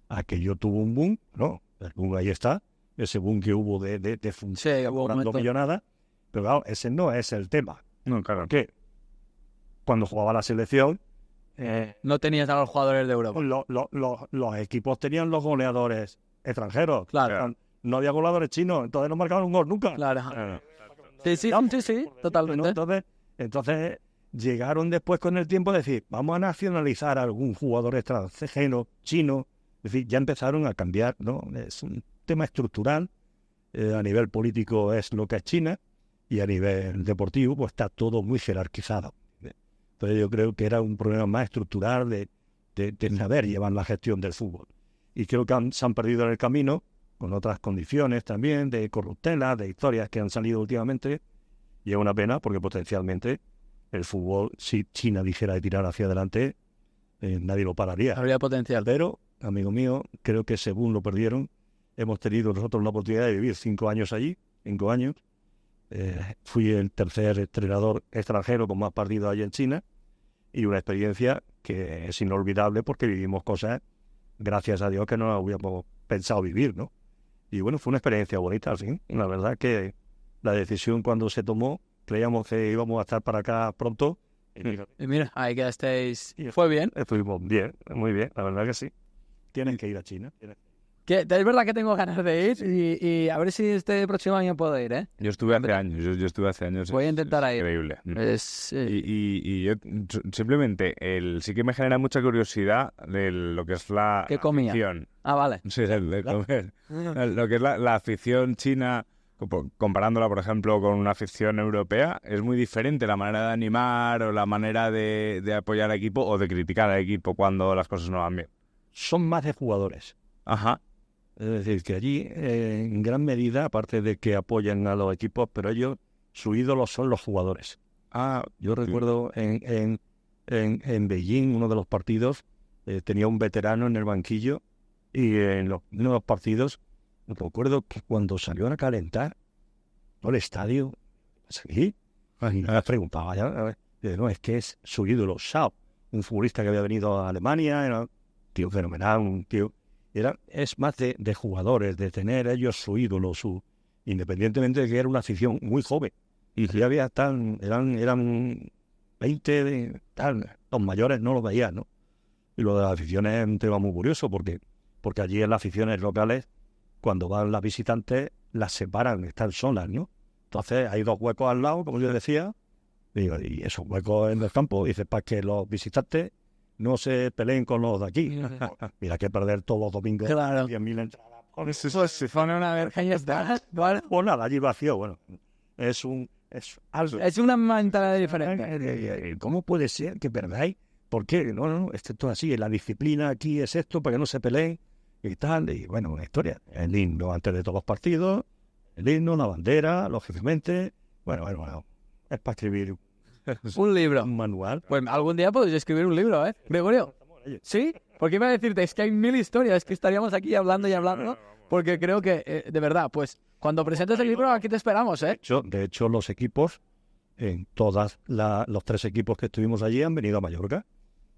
Aquello tuvo un boom, ¿no? El boom ahí está, ese boom que hubo de funcionando millonada, pero claro, ese no es el tema. No, claro. Porque cuando jugaba la selección, no tenías a los jugadores de Europa. Los equipos tenían los goleadores extranjeros. Claro. No había goleadores chinos, entonces no marcaban un gol nunca. Claro. Sí, totalmente. Entonces llegaron después con el tiempo a decir, vamos a nacionalizar a algún jugador extranjero, chino. Es decir, ya empezaron a cambiar, ¿no? Es un tema estructural. A nivel político es lo que es China y a nivel deportivo pues está todo muy jerarquizado. Entonces yo creo que era un problema más estructural de saber llevar la gestión del fútbol. Y creo que se han perdido en el camino con otras condiciones también, de corruptela, de historias que han salido últimamente, y es una pena porque potencialmente el fútbol, si China dijera de tirar hacia adelante, nadie lo pararía. Habría potencial. Pero, amigo mío, creo que según lo perdieron, hemos tenido nosotros la oportunidad de vivir 5 años allí, 5 años. Fui el tercer entrenador extranjero con más partidos allí en China, y una experiencia que es inolvidable porque vivimos cosas, gracias a Dios, que no habíamos pensado vivir, ¿no? Y bueno, fue una experiencia bonita, sí. La verdad que la decisión cuando se tomó, creíamos que íbamos a estar para acá pronto. Y mira, ahí quedasteis. ¿Fue bien? Estuvimos bien, muy bien, la verdad que sí. Tienen que ir a China. Es verdad que tengo ganas de ir y a ver si este próximo año puedo ir, ¿eh? Yo estuve hace años, yo estuve hace años. Voy a intentar ir. Increíble. Y yo simplemente, sí que me genera mucha curiosidad de lo que es la ¿qué comía? afición. Ah, vale. Sí, de comer. Lo que es la afición china, comparándola, por ejemplo, con una afición europea, es muy diferente la manera de animar o la manera de apoyar al equipo o de criticar al equipo cuando las cosas no van bien. Son más de jugadores. Ajá. Es decir, que allí, en gran medida, aparte de que apoyan a los equipos, pero ellos, su ídolo son los jugadores. Yo recuerdo en Beijing, uno de los partidos, tenía un veterano en el banquillo y en uno de los partidos, recuerdo que cuando salió a calentar todo el estadio, seguí, me preguntaba, no, es que es su ídolo, Shao, un futbolista que había venido a Alemania, era un tío fenomenal, un tío... Es más de jugadores, de tener ellos su ídolo, independientemente de que era una afición muy joven. Y ya había eran 20 los mayores no los veían, ¿no? Y lo de la afición es un tema muy curioso porque porque allí en las aficiones locales, cuando van las visitantes, las separan, están solas, ¿no? Entonces hay 2 huecos al lado, como yo decía, digo, y esos huecos en el campo, dice, para que los visitantes no se peleen con los de aquí. Mira que perder todos los domingos Claro. 10.000 entradas. Pues se pone una verja y ya está. ¿Vale? Pues nada, allí vacío, bueno, es algo. Es una mentalidad diferente. ¿Cómo puede ser que perdáis? ¿Por qué? No, esto es así, la disciplina aquí es esto, para que no se peleen y tal, y bueno, una historia. El himno antes de todos los partidos, el himno, la bandera, lógicamente, bueno, es para escribir Un libro. un manual. Pues algún día podéis escribir un libro, ¿eh? Gregorio. ¿Sí? Porque iba a decirte, es que hay 1000 historias, que estaríamos aquí hablando y hablando, porque creo que, de verdad, pues, cuando presentes el libro, aquí te esperamos, ¿eh? De hecho, los equipos, en todos los 3 equipos que estuvimos allí, han venido a Mallorca.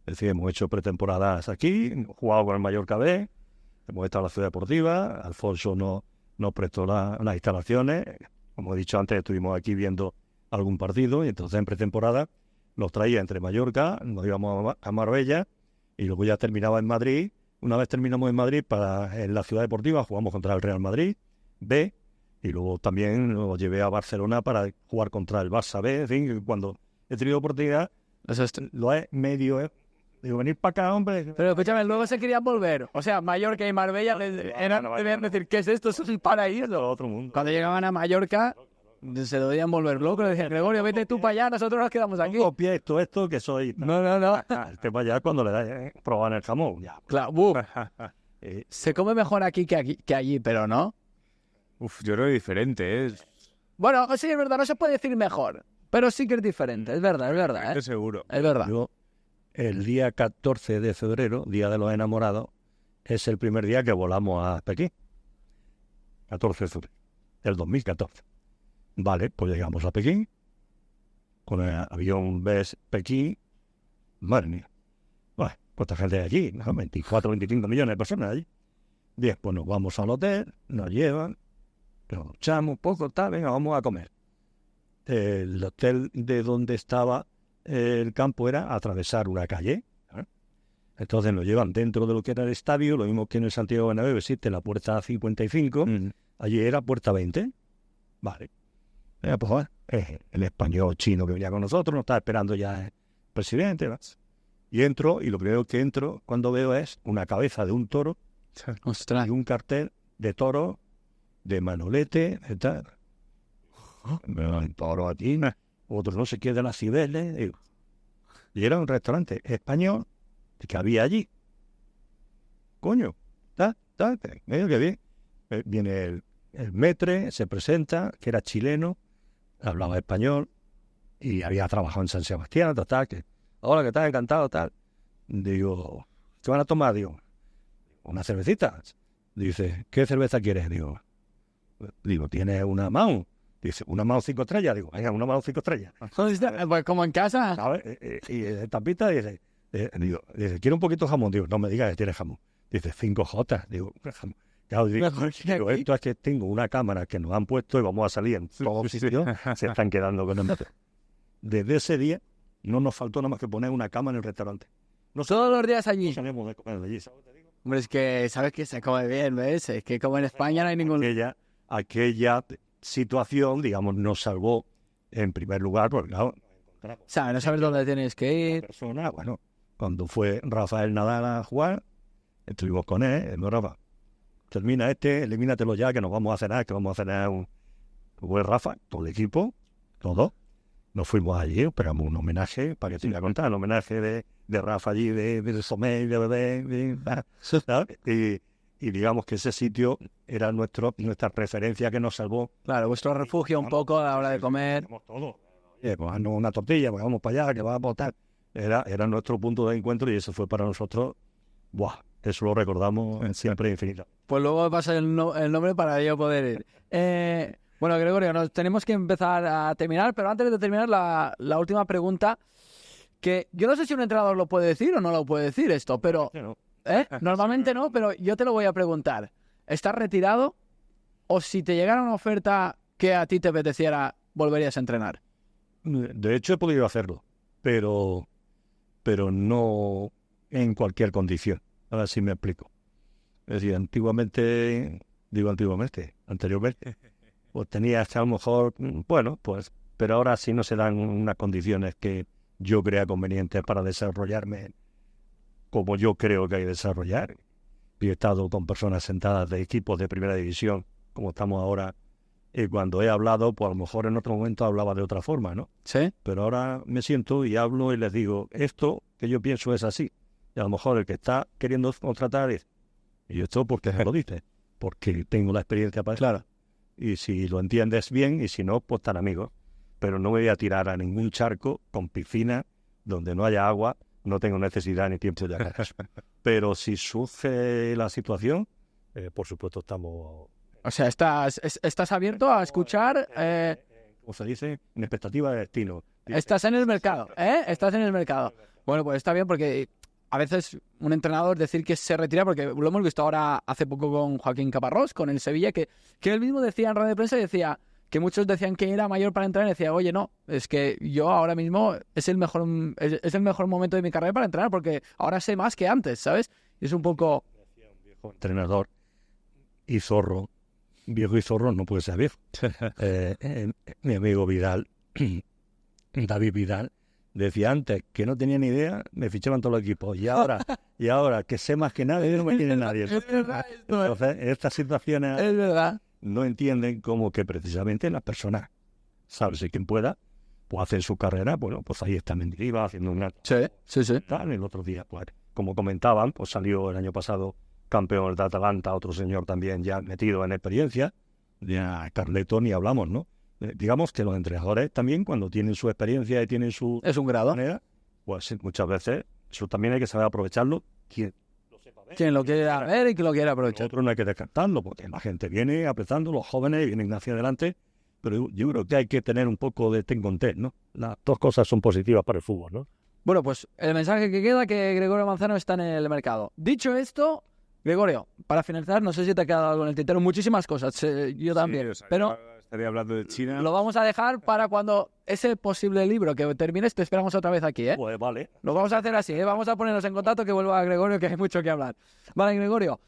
Es decir, hemos hecho pretemporadas aquí, hemos jugado con el Mallorca B, hemos estado en la ciudad deportiva, Alfonso nos prestó las instalaciones, como he dicho antes, estuvimos aquí viendo algún partido, y entonces en pretemporada los traía entre Mallorca, nos íbamos a Marbella, y luego ya terminaba en Madrid. Una vez terminamos en Madrid, en la ciudad deportiva jugamos contra el Real Madrid B, y luego también lo llevé a Barcelona para jugar contra el Barça B. En fin, cuando he tenido oportunidad, lo he medio... Digo, venir para acá, hombre. Pero escúchame, luego se querían volver. O sea, Mallorca y Marbella debían decir, ¿qué es esto? Esto es un paraíso. Otro mundo. Cuando llegaban a Mallorca, se lo debían volver loco. Le decían, Gregorio, vete tú para allá, nosotros nos quedamos aquí. No copié esto que soy... No. Este para allá cuando le da probar el jamón. Ya. Claro, se come mejor aquí que allí, pero no. Uf, yo creo que diferente, ¿eh? Bueno, sí, es verdad, no se puede decir mejor, pero sí que es diferente, es verdad, Estoy ¿eh? seguro. Es verdad. Yo, el día 14 de febrero, Día de los Enamorados, es el primer día que volamos a Pekín. 14 de febrero del 2014. Vale, pues llegamos a Pekín, con el avión BES Pekín. Madre mía. Bueno, cuánta gente hay allí, ¿no? 24, 25 millones de personas allí. Bien, pues nos vamos al hotel, nos llevan, nos duchamos un poco, tal, venga, vamos a comer. El hotel de donde estaba el campo era atravesar una calle. Entonces nos llevan dentro de lo que era el estadio, lo mismo que en el Santiago Bernabéu existe la puerta 55, allí era puerta 20. Vale. Pues bueno, el español chino que venía con nosotros, nos estaba esperando ya el presidente. ¿No? Y entro, y lo primero que entro cuando veo es una cabeza de un toro. Ostras. Y un cartel de toro, de Manolete, de tal. El toro aquí, otro no sé qué de las Cibeles. Digo. Y era un restaurante español que había allí. Coño, medio que bien. Viene el metre, se presenta, que era chileno, hablaba español y había trabajado en San Sebastián, tal, que, hola, ¿qué tal? Encantado, tal. Digo, ¿qué van a tomar? Digo, una cervecita. Dice, ¿qué cerveza quieres? Digo, ¿tienes una Mount? Dice, ¿una Mount 5 estrellas? Digo, venga, una Mount 5 estrellas. Pues como en casa. ¿Sabes? Y tapita dice, ¿quiere un poquito de jamón? Digo, no me digas que tiene jamón. Dice, 5J. Digo, jamón. Claro, digo, esto es que tengo una cámara que nos han puesto y vamos a salir en todos sitios. Se están quedando con el... Desde ese día no nos faltó nada más que poner una cama en el restaurante. Todos los días allí. No salimos de comer allí, ¿sabes? Hombre, es que sabes que se come bien, ¿ves? Es que como en España no hay ningún... Aquella situación, digamos, nos salvó en primer lugar, porque claro, ¿sabes? No sabes dónde tienes que ir. Persona, bueno, cuando fue Rafael Nadal a jugar, estuvimos con él, no, Rafa, termina elimínatelo ya, que nos vamos a cenar, pues Rafa, todo el equipo, todos, nos fuimos allí, esperamos un homenaje, para que te voy a contar, el homenaje de Rafa allí, de Somé, de bebé, ¿sabes? Y digamos que ese sitio era nuestra referencia que nos salvó. Claro, vuestro refugio un poco a la hora de comer. Todo. Pues haznos una tortilla, pues vamos para allá, que va a botar. Era nuestro punto de encuentro y eso fue para nosotros, ¡buah! Eso lo recordamos siempre infinito. Pues luego me pasa el nombre para yo poder ir. Bueno, Gregorio, nos tenemos que empezar a terminar, pero antes de terminar, la última pregunta, que yo no sé si un entrenador lo puede decir o no lo puede decir esto, pero... Normalmente no, pero yo te lo voy a preguntar. ¿Estás retirado? O si te llegara una oferta que a ti te apeteciera, ¿volverías a entrenar? De hecho, he podido hacerlo, pero no en cualquier condición. A ver si me explico. Es decir, anteriormente, pues tenía hasta a lo mejor, bueno, pues, pero ahora sí no se dan unas condiciones que yo crea convenientes para desarrollarme como yo creo que hay que desarrollar. Yo he estado con personas sentadas de equipos de primera división, como estamos ahora, y cuando he hablado, pues a lo mejor en otro momento hablaba de otra forma, ¿no? Sí. Pero ahora me siento y hablo y les digo, esto que yo pienso es así. Y a lo mejor el que está queriendo contratar es, y esto porque me lo dice, porque tengo la experiencia para eso. Claro. Y si lo entiendes bien, y si no, pues tan amigos. Pero no me voy a tirar a ningún charco con piscina donde no haya agua, no tengo necesidad ni tiempo de hacer eso. Pero si surge la situación, por supuesto estamos... O sea, estás abierto a escuchar. Como se dice, en expectativa de destino. Estás en el mercado, ¿eh? Estás en el mercado. Bueno, pues está bien porque a veces un entrenador decir que se retira, porque lo hemos visto ahora hace poco con Joaquín Caparrós, con el Sevilla, que él mismo decía en rueda de prensa, decía que muchos decían que era mayor para entrenar, y decía, oye, no, es que yo ahora mismo es el mejor momento de mi carrera para entrenar, porque ahora sé más que antes, ¿sabes? Y es un poco... Un viejo entrenador y zorro. Viejo y zorro no puede ser viejo. Mi amigo Vidal, David Vidal, decía antes que no tenía ni idea, me fichaban todos los equipos. Y ahora que sé más que nadie, no me tiene nadie. Es verdad, Entonces, estas situaciones es verdad. no entienden como que precisamente las personas, ¿sabes? Si quien pueda, pues hacen su carrera, bueno, pues ahí está Mendilibar haciendo una... Sí. Tal, el otro día, pues, como comentaban, pues salió el año pasado campeón de Atalanta, otro señor también ya metido en experiencia, ya Carleto ni hablamos, ¿no? Digamos que los entrenadores también, cuando tienen su experiencia y tienen su Es un grado. manera, pues muchas veces eso también hay que saber aprovecharlo. Quien lo sepa ver. Quien lo quiera ver y que lo quiera Lo aprovechar. otro no hay que descartarlo, porque la gente viene apretando, los jóvenes vienen hacia adelante, pero yo creo que hay que tener un poco de ten con ten, ¿no? Las dos cosas son positivas para el fútbol, ¿no? Bueno, pues el mensaje que queda que Gregorio Manzano está en el mercado. Dicho esto, Gregorio, para finalizar, no sé si te ha quedado algo en el tintero, muchísimas cosas, yo también, Sí, o sea, pero yo estaría hablando de China. lo vamos a dejar para cuando ese posible libro que termines, te esperamos otra vez aquí, ¿eh? Pues vale. Lo vamos a hacer así, ¿eh? Vamos a ponernos en contacto, que vuelva Gregorio, que hay mucho que hablar. Vale, Gregorio,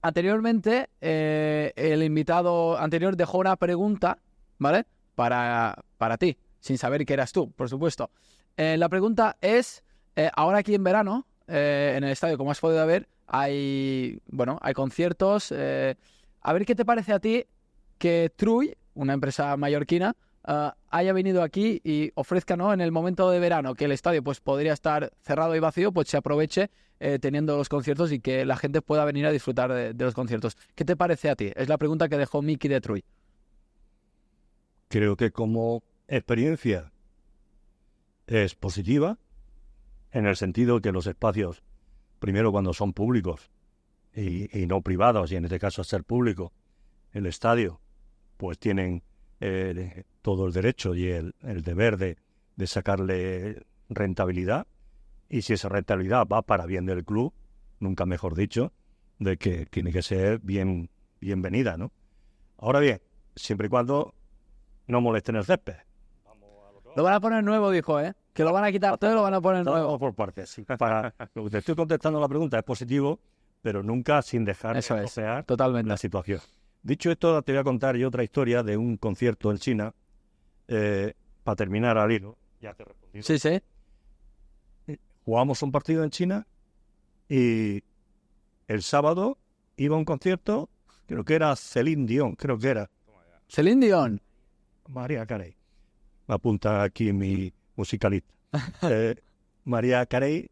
anteriormente, el invitado anterior dejó una pregunta, ¿vale? Para ti, sin saber que eras tú, por supuesto. La pregunta es, ahora aquí en verano, en el estadio, como has podido ver, hay conciertos. A ver qué te parece a ti que TRUI, una empresa mallorquina, haya venido aquí y ofrezca, ¿no?, en el momento de verano, que el estadio pues podría estar cerrado y vacío, pues se aproveche teniendo los conciertos y que la gente pueda venir a disfrutar de los conciertos. ¿Qué te parece a ti? Es la pregunta que dejó Miki de TRUI. Creo que como experiencia es positiva, en el sentido que los espacios, primero cuando son públicos y no privados, y en este caso al ser público, el estadio, pues tienen todo el derecho y el deber de sacarle rentabilidad, y si esa rentabilidad va para bien del club, nunca mejor dicho, de que tiene que ser bienvenida, ¿no? Ahora bien, siempre y cuando no molesten el césped. Lo van a poner nuevo, dijo, ¿eh? Que lo van a quitar todo y lo van a poner nuevo. Todo por partes, sí. Lo que te estoy contestando la pregunta es positivo, pero nunca sin dejar Eso de es, ojear totalmente. la situación. Dicho esto, te voy a contar yo otra historia de un concierto en China, para terminar al hilo. Ya te he respondido. Sí. Jugamos un partido en China y el sábado iba a un concierto, creo que era Celine Dion, Celine Dion. María Carey. Me apunta aquí mi musicalista. María Carey,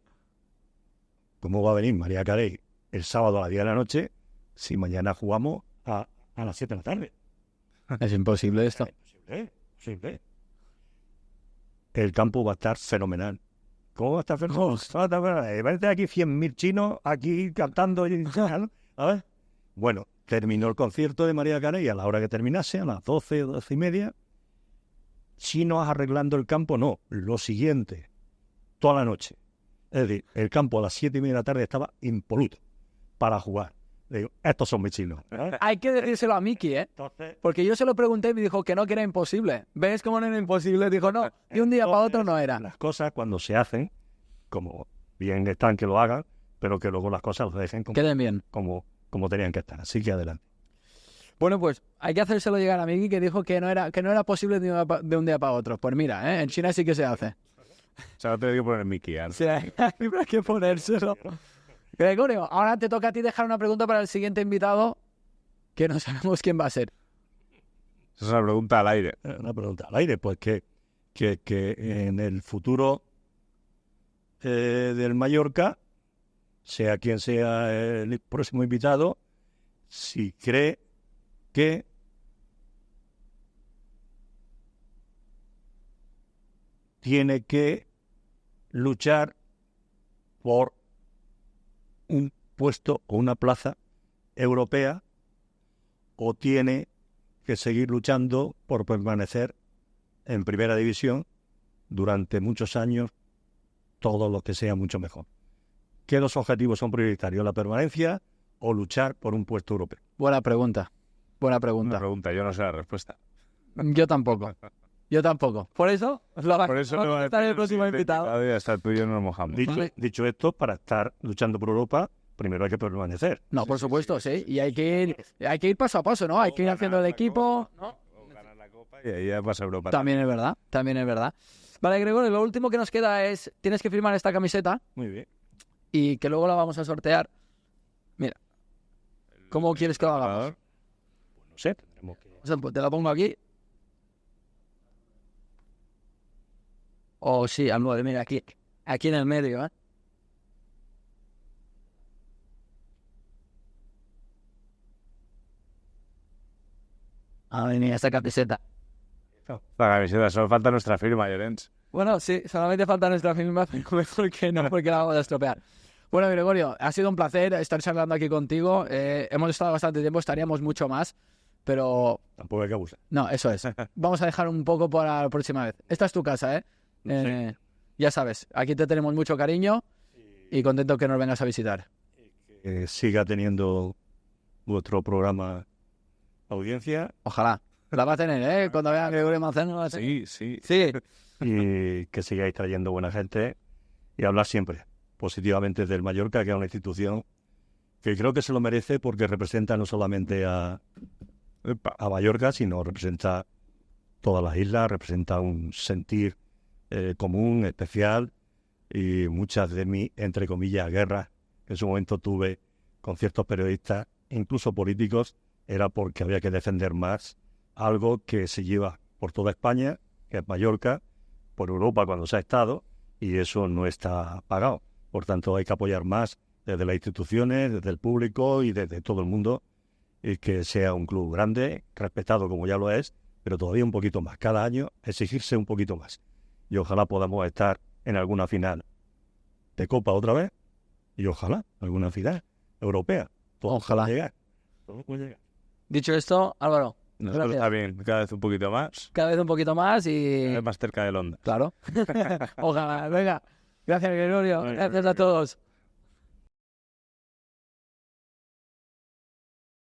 ¿cómo va a venir María Carey el sábado a las 10 de la noche si mañana jugamos a las 7 de la tarde? Es imposible esto. Imposible. El campo va a estar fenomenal. ¿Cómo va a estar fenomenal? Va a estar fenomenal. Va a estar aquí 100.000 chinos aquí cantando. A ver. Bueno, terminó el concierto de María Carey. A la hora que terminase, a las 12:30, chinos arreglando el campo, no. Lo siguiente, toda la noche. Es decir, el campo a las 7:30 de la tarde estaba impoluto para jugar. Le digo, estos son mis chinos. Hay que decírselo a Miki, ¿eh? Entonces, Porque yo se lo pregunté y me dijo que no, que era imposible. ¿Ves cómo no era imposible? Dijo no. Y un día para otro no era. las cosas cuando se hacen, como bien están que lo hagan, pero que luego las cosas las dejen Queden bien. como tenían que estar. Así que adelante. Bueno, pues hay que hacérselo llegar a Miki, que dijo que no era posible de un día para otro. Pues mira, en China sí que se hace. O sea, no te que poner Mickey. ¿eh? Sí, hay que ponérselo. Gregorio, ahora te toca a ti dejar una pregunta para el siguiente invitado, que no sabemos quién va a ser. Esa es una pregunta al aire. Una pregunta al aire, pues que en el futuro del Mallorca, sea quien sea el próximo invitado, si cree que tiene que luchar por un puesto o una plaza europea o tiene que seguir luchando por permanecer en primera división durante muchos años, todo lo que sea mucho mejor. ¿Qué dos objetivos son prioritarios? ¿La permanencia o luchar por un puesto europeo? Buena pregunta. Una pregunta, yo no sé la respuesta. Yo tampoco. Por eso Por eso vamos a estar el próximo invitado. Ya está, tú y yo nos mojamos. Dicho esto, para estar luchando por Europa, primero hay que permanecer. No, por supuesto, sí. Y hay que ir paso a paso, ¿no? Hay que ir haciendo el equipo. O ganar la Copa y ahí ya pasa Europa. También es verdad. Vale, Gregorio, lo último que nos queda es, tienes que firmar esta camiseta Muy bien. y que luego la vamos a sortear. Mira, ¿cómo quieres que lo hagamos? No sé, tendremos que... O sea, pues te la pongo aquí. Sí, mira, aquí en el medio, ¿eh? Mira, esta camiseta. La camiseta, solo falta nuestra firma, Llorens. Bueno, sí, solamente falta nuestra firma, pero mejor que no, porque la vamos a estropear. Bueno, Gregorio, ha sido un placer estar charlando aquí contigo. Hemos estado bastante tiempo, estaríamos mucho más, pero... Tampoco hay que abusar. No, eso es. Vamos a dejar un poco para la próxima vez. Esta es tu casa, ¿eh? Sí. Ya sabes, aquí te tenemos mucho cariño y contento que nos vengas a visitar. Que siga teniendo vuestro programa audiencia Ojalá. La va a tener, ¿eh? Cuando vea a Gregorio Manzano. La va a tener. Sí. Sí. y que sigáis trayendo buena gente y hablar siempre positivamente del Mallorca, que es una institución que creo que se lo merece porque representa no solamente a Mallorca, sino representa todas las islas, representa un sentir común, especial, y muchas de mis, entre comillas, guerras que en su momento tuve con ciertos periodistas, incluso políticos, era porque había que defender más algo que se lleva por toda España, que es Mallorca, por Europa cuando se ha estado, y eso no está pagado. Por tanto, hay que apoyar más desde las instituciones, desde el público y desde todo el mundo, y que sea un club grande, respetado como ya lo es, pero todavía un poquito más. Cada año exigirse un poquito más. Y ojalá podamos estar en alguna final de Copa otra vez, y ojalá alguna final europea. Todo Ojalá. puede llegar. Todo puede llegar. Dicho esto, Álvaro, Nosotros gracias. también, cada vez un poquito más. Cada vez un poquito más y... Cada vez más cerca del Onda. Claro. Ojalá. Venga. Gracias, Gregorio. Gracias a todos.